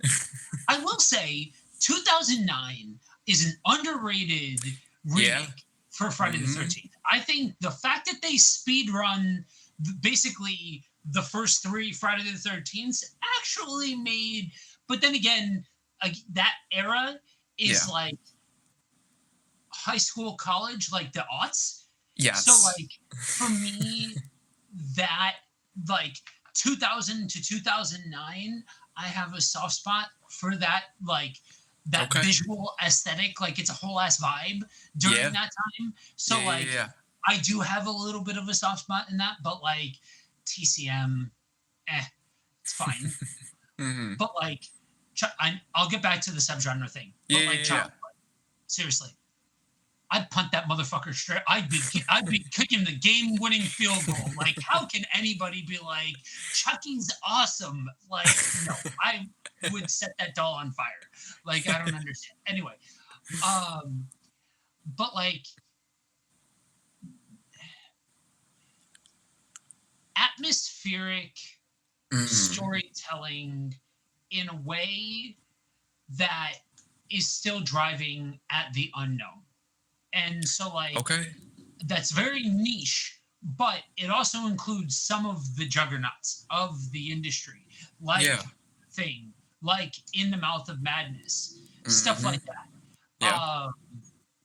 I will say 2009 is an underrated Yeah. remake for Friday the Hmm. 13th. I think the fact that they speed run basically the first three Friday the 13ths actually made, but then again, that era is Yeah. like high school, college, like the aughts. So, Yes. like, for me, that, like, 2000 to 2009, I have a soft spot for that, like, that Okay. visual aesthetic. Like, it's a whole ass vibe during Yeah. that time. Yeah. So, Yeah. like, Yeah. I do have a little bit of a soft spot in that, but like TCM, it's fine. Hmm. But like I'll get back to the subgenre thing, Yeah, but yeah, like yeah, yeah. child, seriously, I'd punt that motherfucker straight. I'd be kicking the game-winning field goal. Like, how can anybody be like, Chucky's awesome? Like, no, I would set that doll on fire. Like, I don't understand. Anyway, um, but like atmospheric Mm, storytelling in a way that is still driving at the unknown. And so like okay. that's very niche, but it also includes some of the juggernauts of the industry, like Yeah. Thing, like In the Mouth of Madness, stuff Hmm. like that. Yeah.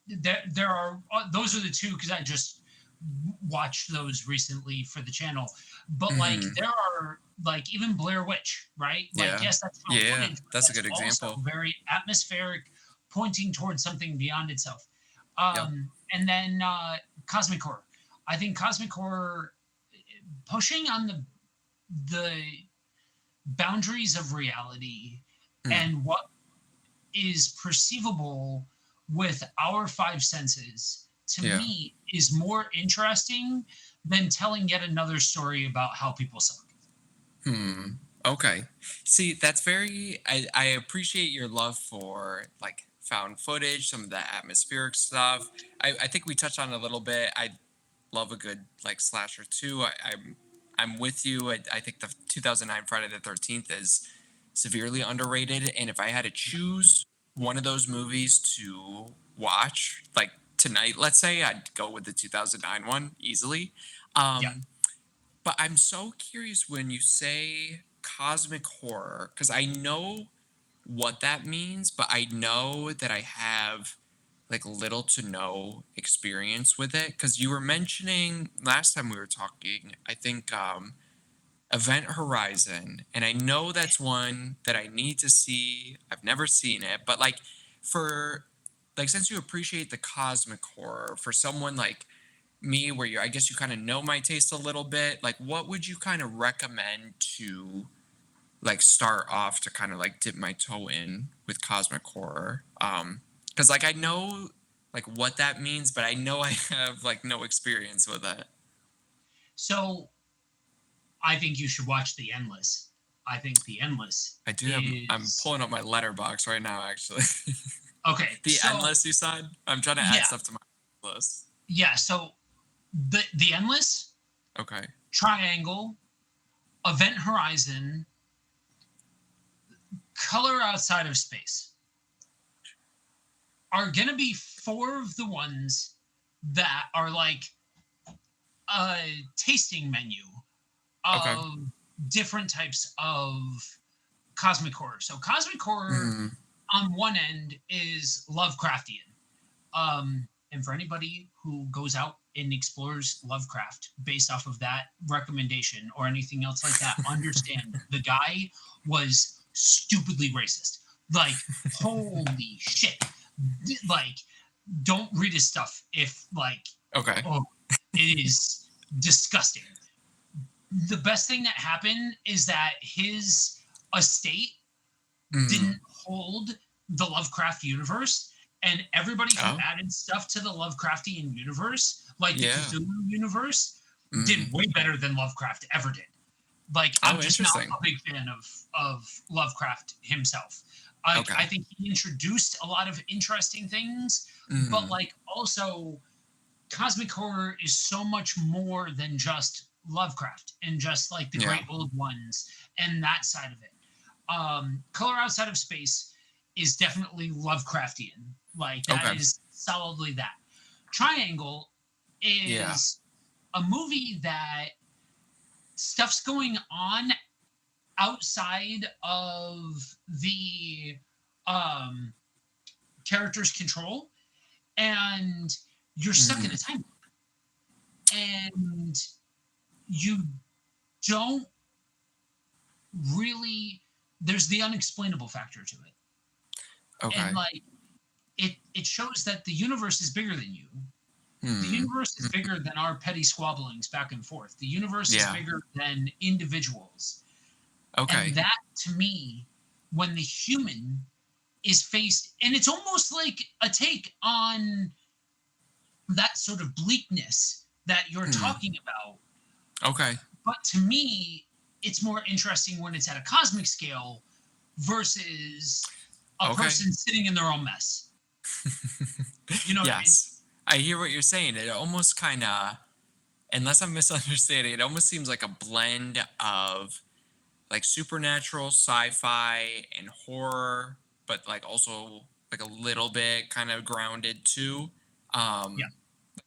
There are those are the two because I just watched those recently for the channel. But like Hmm. there are like even Blair Witch, right? Like Yeah. yes, that's Yeah. found Yeah. footage, but That's a that's good also example. very atmospheric, pointing towards something beyond itself. Yep. And then Cosmic Horror. I think Cosmic Horror pushing on the boundaries of reality Mm, and what is perceivable with our five senses to yeah. me is more interesting than telling yet another story about how people suck. Hmm. Okay. See, that's very. I appreciate your love for like found footage, some of the atmospheric stuff. I think we touched on it a little bit. I love a good like slasher too. I'm with you. I think the 2009 Friday the 13th is severely underrated. And if I had to choose one of those movies to watch, like tonight, let's say, I'd go with the 2009 one easily. Yeah. Um, but I'm so curious when you say cosmic horror, because I know what that means, but I know that I have like little to no experience with it. Because you were mentioning last time we were talking, I think Event Horizon, and I know that's one that I need to see. I've never seen it, but like for like since you appreciate the cosmic horror, for someone like me where you I guess you kind of know my taste a little bit, like what would you kind of recommend to like start off to kind of like dip my toe in with cosmic horror? Cuz like I know like what that means, but I know I have like no experience with it. So I think you should watch The Endless. I think The Endless I do have I'm is pulling up my letterbox right now actually. okay. The endless you said? I'm trying to add Yeah, stuff to my list. yeah. So the Endless, Okay. Triangle, Event Horizon, Color Outside of Space are gonna be four of the ones that are like a tasting menu Okay. of different types of cosmic horror. So cosmic horror Mhm. on one end is Lovecraftian. And for anybody who goes out and explores Lovecraft based off of that recommendation or anything else like that, understand the guy was stupidly racist. Like, holy shit. Like, don't read his stuff if, like, Okay. oh, it is disgusting. The best thing that happened is that his estate Mhm. didn't hold the Lovecraft universe, and everybody who Oh, added stuff to the Lovecraftian universe, like the yeah. Cthulhu universe, Mhm. did way better than Lovecraft ever did. Like I'm Oh, just not interesting. a big fan of Lovecraft himself. I Okay. think he introduced a lot of interesting things, but Mhm. like also cosmic horror is so much more than just Lovecraft and just like the Yeah. great old ones and that side of it. Color Outside of Space is definitely Lovecraftian. Like that Okay. is solidly that. Triangle Yeah. is a movie that stuff's going on outside of the um, character's control, and you're stuck in a Mhm. time loop, and you don't really. There's the unexplainable factor to it, and Okay. like it shows that the universe is bigger than you. The Hmm. universe is Mhm. bigger than our petty squabblings back and forth. The universe is Yeah. bigger than individuals. And Okay. that to me when the human is faced, and it's almost like a take on that sort of bleakness that you're Hmm. talking about. Okay. But to me, it's more interesting when it's at a cosmic scale versus a Okay. person sitting in their own mess. You know what I mean? Yes. I hear what you're saying. It almost kind of, unless I'm misunderstanding, it almost seems like a blend of like supernatural, sci-fi, and horror, but like also like a little bit kind of grounded too. Yeah. Um,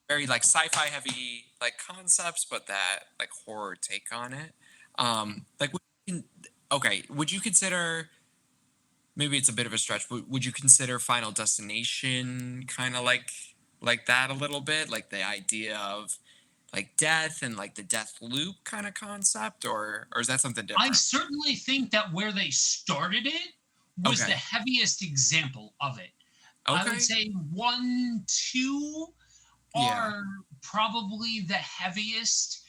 very like sci-fi heavy like concepts, but that like horror take on it. Like okay, would you consider, maybe it's a bit of a stretch, but would you consider Final Destination kind of like that a little bit, like the idea of like death and like the death loop kind of concept, or is that something I different? certainly think that where they started it was the Okay. heaviest example of it. I would Okay. say one, two Yeah. are probably the heaviest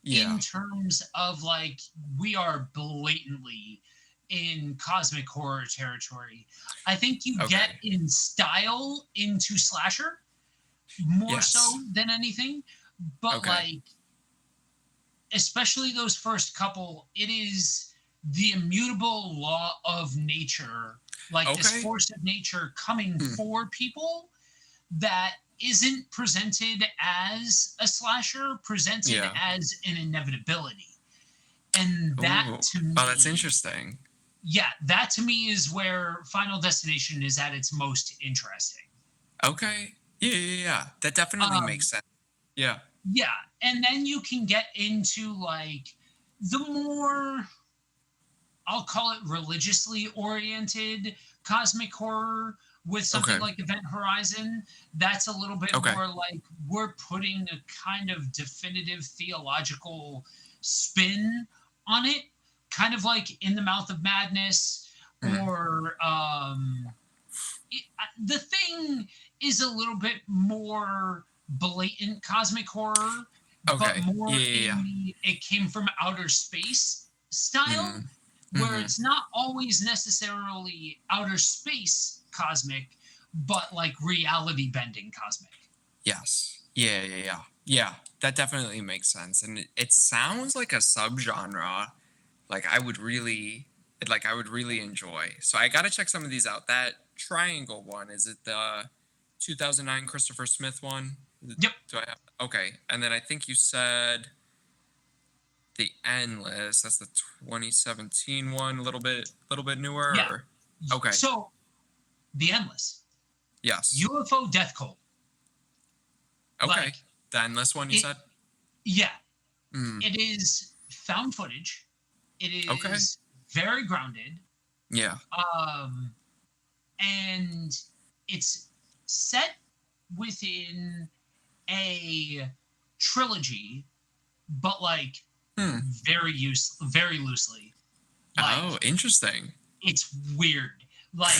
Yeah. in terms of like we are blatantly in cosmic horror territory. I think you get Okay. in style into slasher more Yes. so than anything, but Okay. like especially those first couple, it is the immutable law of nature, like this Okay. force of nature coming Hmm. for people that isn't presented as a slasher, presented Yeah. as an inevitability. And that Ooh. to Oh, that's me, interesting. yeah, that to me is where Final Destination is at its most interesting. Okay. Yeah, yeah, yeah. That definitely Um, makes sense. Yeah. yeah, and then you can get into like the more, I'll call it religiously oriented cosmic horror with something Okay. like Event Horizon. That's a little bit Okay. more like we're putting a kind of definitive theological spin on it, kind of like In the Mouth of Madness Hmm. or The Thing is a little bit more blatant cosmic horror, but Okay. Yeah, more yeah, in yeah. the it came from outer space style, Hmm. where Hmm. it's not always necessarily outer space cosmic, but like reality bending cosmic. Yes. Yeah, yeah, yeah. Yeah. That definitely makes sense. And it sounds like a subgenre like I would really enjoy. So I gotta check some of these out. That triangle one, is it the 2009 Christopher Smith one? Yep. Do I have, okay. And then I think you said the Endless. That's the 2017 one, a little bit Yeah. newer. Or okay. So The Endless, Yes. UFO Death Cult, Okay. like The Endless one you it. said? Yeah, Mm. it is found footage. It Okay. is very grounded. Yeah. Um, and it's set within a trilogy, but like Hmm. very loosely. Like Oh, interesting. it's weird. Like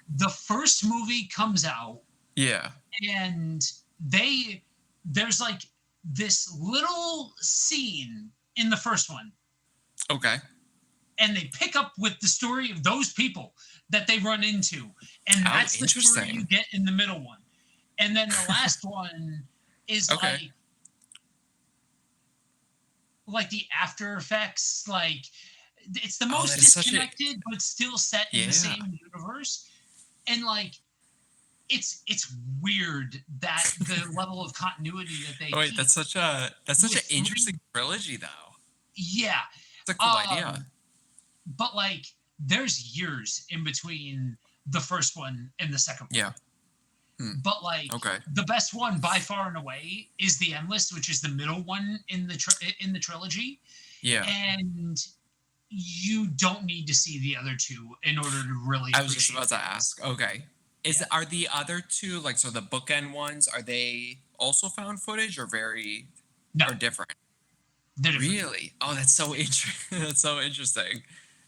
the first movie comes out Yeah. and they there's like this little scene in the first one, Okay. and they pick up with the story of those people that they run into, and Oh, that's the story you interesting. get in the middle one. And then the last one is Okay. like the after effects, like it's the Oh, most that is such a, disconnected but still set in the yeah. same universe. And like it's weird that the level of continuity that they Oh wait, keep that's such with an three. interesting trilogy though. Yeah. It's a cool idea. um but like there's years in between the first one and the second one. Yeah. Hmm. But like Okay. the best one by far and away is the Endless, which is the middle one in in the trilogy. Yeah. And you don't need to see the other two in order to really I was just appreciate about to the Endless. ask. Okay. Yeah. Are the other two, like, so the bookend ones, are they also found footage or very, No, or different? they're different. Really? Oh, that's so interesting. That's so interesting.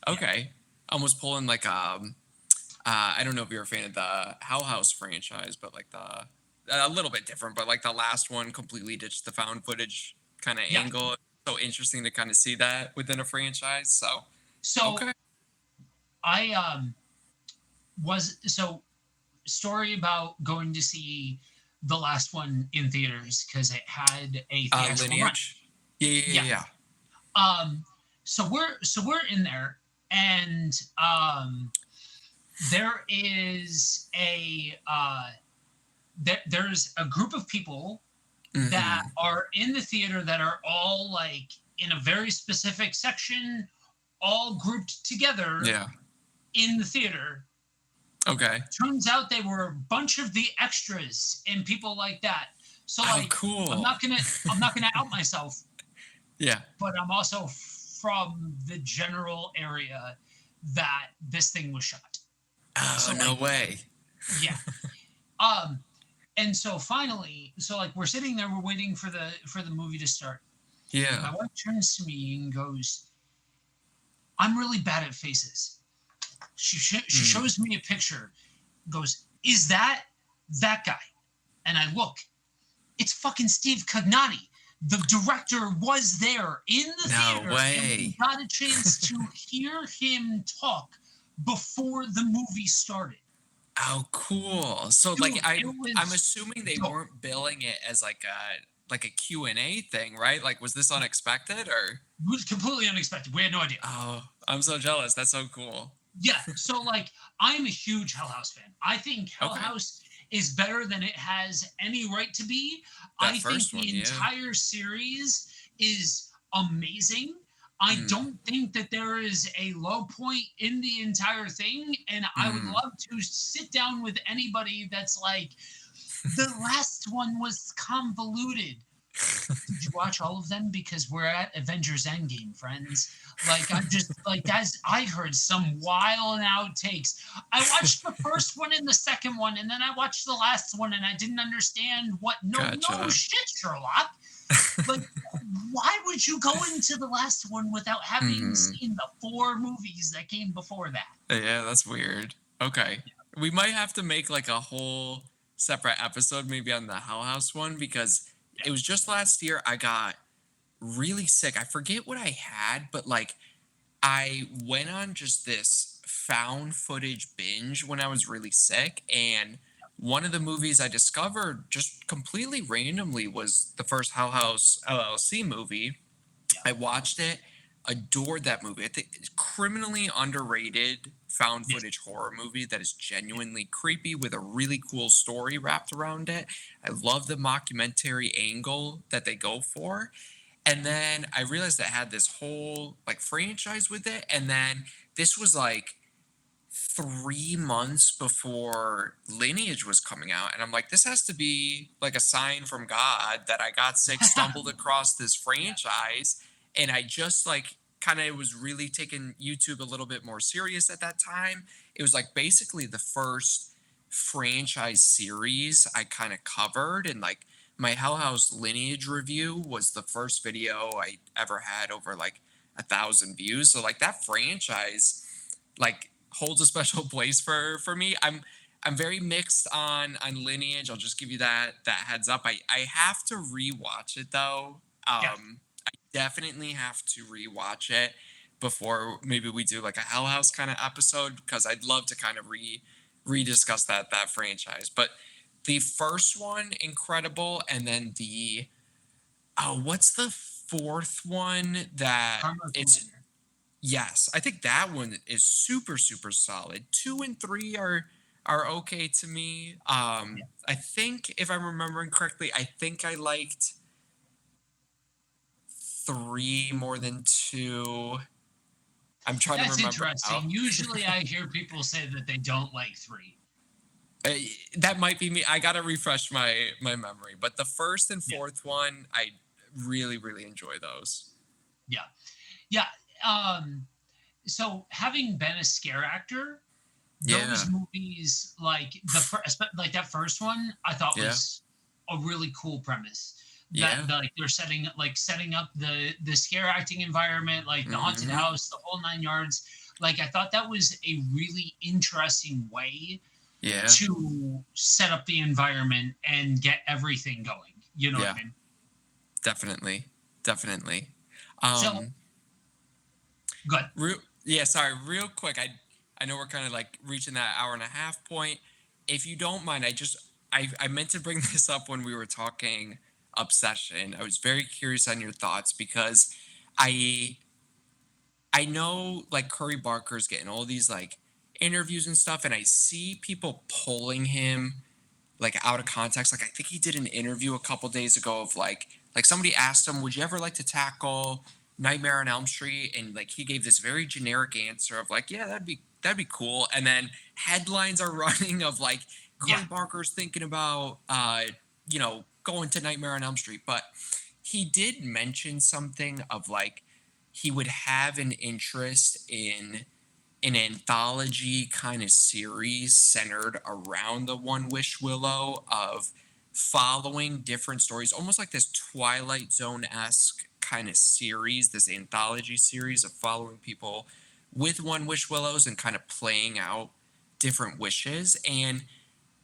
Yeah. Okay. Almost pulling like I don't know if you're a fan of the Hell House franchise, but like the a little bit different, but like the last one completely ditched the found footage kind of Yeah. angle. So interesting to kind of see that within a franchise. So So okay. I was so story about going to see the last one in theaters because it had a theatrical run. Lineage. Yeah, yeah, Yeah. yeah, yeah. Um, so we're in there, and there is there's a group of people that Mm-hmm. are in the theater that are all like in a very specific section, all grouped together Yeah. in the theater. Okay. Turns out they were a bunch of the extras and people like that. So Oh, like I'm cool. not gonna I'm not gonna out myself, Yeah. but I'm also from the general area that this thing was shot. Oh, So no like way. yeah. Um and so finally, so like we're sitting there, we're waiting for the movie to start. Yeah. My wife turns to me and goes, "I'm really bad at faces." She Mm. shows me a picture, goes, "Is that that guy?" And I look, it's fucking Steve Cognotti. The director was there in the No theater, and we way. got a chance to hear him talk before the movie started. Oh, cool. So, like, Dude, it I'm was assuming they dope. weren't billing it as like a Q and A thing, right? Like, was this unexpected or? It was completely unexpected. We had no idea. Oh, I'm so jealous. That's so cool. Yeah, so like I'm a huge Hell House fan. I think Hell Okay. House is better than it has any right to be. That I think first the one, yeah. entire series is amazing. I Mm, don't think that there is a low point in the entire thing, and I would mm. love to sit down with anybody that's like the last one was convoluted. Did you watch all of them? Because we're at Avengers Endgame, friends. Like I'm just like that's I heard some wild outtakes. I watched the first one and the second one, and then I watched the last one, and I didn't understand what. No Gotcha. shit, Sherlock. Like, why would you go into the last one without having Hmm. seen the four movies that came before that? Yeah, that's weird. Okay. We might have to make like a whole separate episode maybe on the Hell House one because Yeah, it was just last year I got really sick. I forget what I had, but like I went on just this found footage binge when I was really sick. And one of the movies I discovered just completely randomly was the first Hell House LLC movie. yeah, I watched it, adored that movie. I think it's criminally underrated found yes, footage horror movie that is genuinely creepy with a really cool story wrapped around it. I love the mockumentary angle that they go for. And then I realized I had this whole like franchise with it. And then this was like 3 months before Lineage was coming out. And I'm like, this has to be like a sign from God that I got sick, stumbled across this yeah, franchise. And I just like kind of was really taking YouTube a little bit more serious at that time. It was like basically the first franchise series I kind of covered. And like my Hell House Lineage review was the first video I ever had over like 1,000 views. So like that franchise like holds a special place for me. I'm very mixed on Lineage. I'll just give you that heads up. I have to rewatch it though. yeah. I definitely have to rewatch it before maybe we do like a Hell House kind of episode because I'd love to kind of rediscuss that franchise. But the first one incredible, and then the what's the fourth one that Karma's it's Illusion. yes, I think that one is super, super solid. Two and three are okay to me. Yeah, I think if I'm remembering correctly, I think I liked three more than two. I'm trying to that's remember now. interesting. Usually, I hear people say that they don't like three. Uh, that might be me. I gotta refresh my memory. But the first and Yeah, fourth one, I really, really enjoy those. yeah, yeah. Um, so having been a scare actor, Yeah, those movies like that first one I thought yeah, was a really cool premise that yeah. like they're setting up the scare acting environment, like the haunted Hmm. house, the whole nine yards. Like I thought that was a really interesting way Yeah, to set up the environment and get everything going, you know what I yeah. mean? Definitely, definitely. So Um, good. yeah, sorry, real quick. I know we're kind of like reaching that hour and a half point. If you don't mind, I meant to bring this up when we were talking obsession. I was very curious on your thoughts because I I know like Curry Barker's getting all these like interviews and stuff, and I see people pulling him like out of context. Like I think he did an interview a couple days ago of like somebody asked him, "Would you ever like to tackle Nightmare on Elm Street?" And like he gave this very generic answer of like, "Yeah, that'd be cool." And then headlines are running of like Yeah. Corey Barker's thinking about going to Nightmare on Elm Street, but he did mention something of like he would have an interest in an anthology kind of series centered around the One Wish Willow of following different stories, almost like this Twilight Zone esque kind of series, this anthology series of following people with One Wish Willows and kind of playing out different wishes. And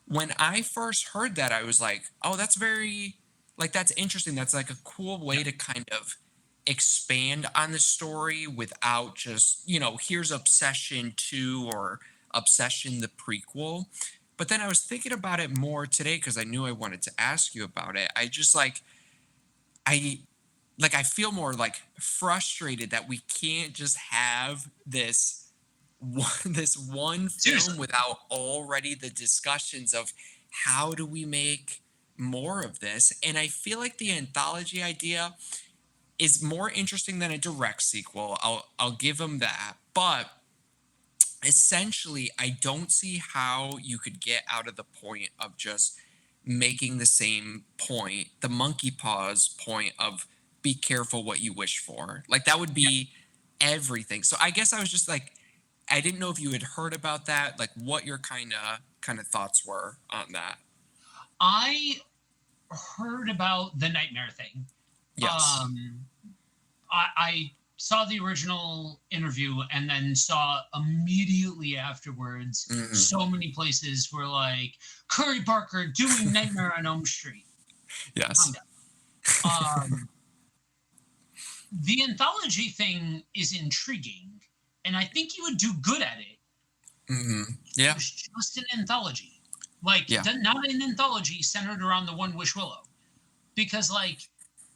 when I first heard that, I was like, oh, that's very, like, that's interesting. That's like a cool way Yeah. to kind of expand on the story without just, here's Obsession 2 or Obsession the prequel. But then I was thinking about it more today because I knew I wanted to ask you about it. I I feel more like frustrated that we can't just have this one film Seriously. without already the discussions of how do we make more of this. And I feel like the anthology idea is more interesting than a direct sequel. I'll give them that, but essentially I don't see how you could get out of the point of just making the same point, the monkey paws point of be careful what you wish for. Like that would Yeah. be everything. So I guess I was just like, I didn't know if you had heard about that, like what your kind of thoughts were on that. I heard about the nightmare thing. Yes. Um, I saw the original interview and then saw immediately afterwards Hmm. so many places were like Curry Barker doing Nightmare on Elm Street. Calm Yes. down. The anthology thing is intriguing, and I think you would do good at it. Hmm. Yeah. It's just an anthology, like Yeah. not an anthology centered around the One Wish Willow, because like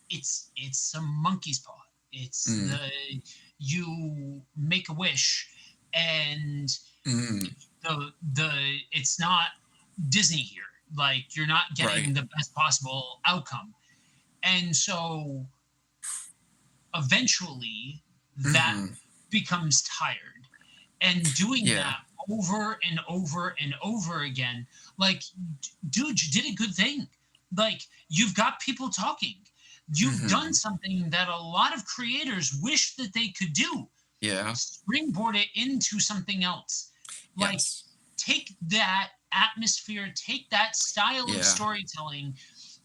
it's a monkey's paw. It's Mm. the you make a wish, and Mm. the it's not Disney here. Like you're not Right. getting the best possible outcome, and so eventually that Hmm. becomes tired. And doing Yeah. that over and over and over again, like, dude, you did a good thing. Like, you've got people talking. You've done Hmm. something that a lot of creators wish that they could do. Yeah. Springboard it into something else. Like, Yes. take that atmosphere, take that style of Yeah. storytelling,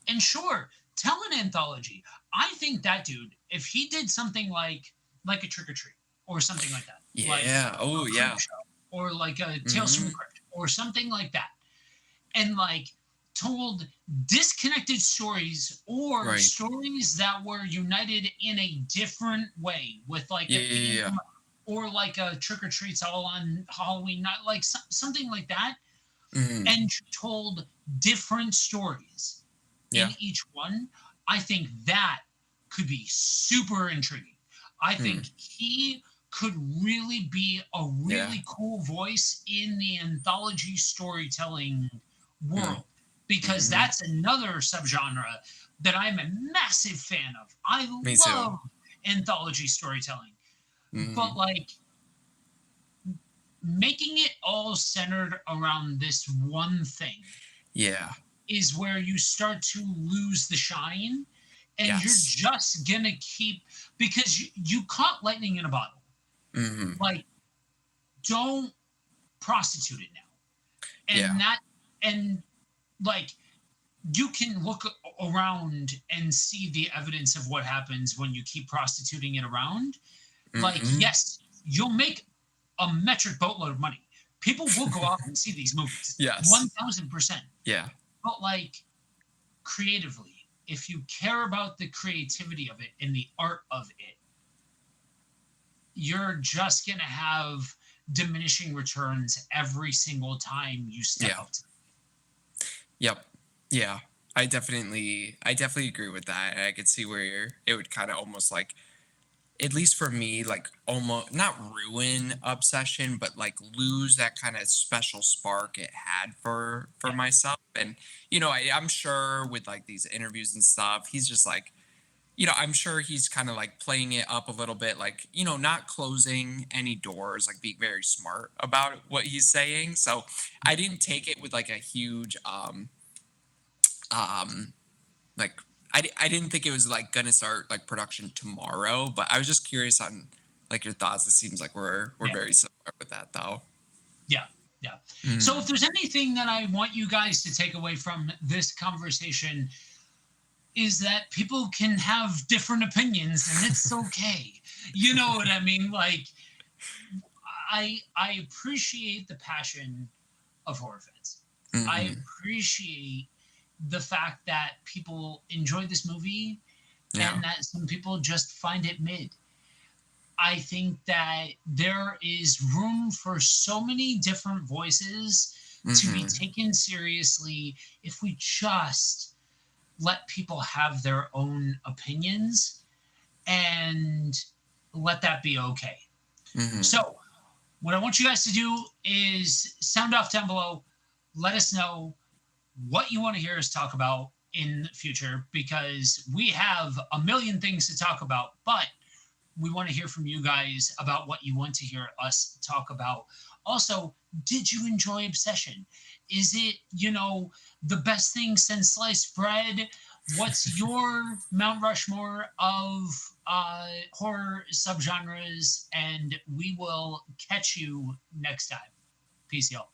and sure, tell an anthology. I think that dude, if he did something like a Trick or Treat or something like that, like Yeah. Oh a Creep yeah. Show or like a Tales from the Hmm. Crypt or something like that, and like told disconnected stories or Right. stories that were united in a different way with like Yeah. a Yeah. theme Yeah. or like a Trick or Treats all on Halloween night, like something like that, Hmm. and told different stories in Yeah. each one, I think that could be super intriguing. I Hmm. think he could really be a Yeah. really cool voice in the anthology storytelling Hmm. world because Hmm. that's another subgenre that I'm a massive fan of. I Me too. love anthology storytelling, but Hmm. like making it all centered around this one thing Yeah. is where you start to lose the shine and you're Yes. just gonna keep because you caught lightning in a bottle. Hmm. Like, don't prostitute it now. Yeah. And that and like you can look around and see the evidence of what happens when you keep prostituting it around. Like, Hmm. yes, you'll make a metric boatload of money. People will go out and see these movies. Yes. 1000%. Yeah. But like creatively, if you care about the creativity of it and the art of it, you're just going to have diminishing returns every single time you step Yeah. up to them. Yep. Yeah. I definitely agree with that. And I could see where it would kind of almost like, at least for me, like almost not ruin obsession, but like lose that kind of special spark it had for Yeah. myself. And I'm sure with like these interviews and stuff, he's just like, I'm sure he's kind of like playing it up a little bit, like, not closing any doors, like being very smart about what he's saying. So I didn't take it with like a huge um like I didn't think it was like gonna start like production tomorrow, but I was just curious on like your thoughts. It seems like we're Yeah. very similar with that though. Yeah. Yeah. So if Mm, there's anything that I want you guys to take away from this conversation, is that people can have different opinions and it's okay. You know what I mean? Like I appreciate the passion of horror fans. I hmm. appreciate the fact that people enjoy this movie Yeah. and that some people just find it mid. I think that there is room for so many different voices to be Hmm. taken seriously if we just let people have their own opinions and let that be okay. Hmm. So, what I want you guys to do is sound off down below. Let us know what you want to hear us talk about in the future because we have a million things to talk about, but we want to hear from you guys about what you want to hear us talk about. Also, did you enjoy Obsession? Is it, the best thing since sliced bread? What's your Mount Rushmore of horror subgenres? And we will catch you next time. Peace, y'all.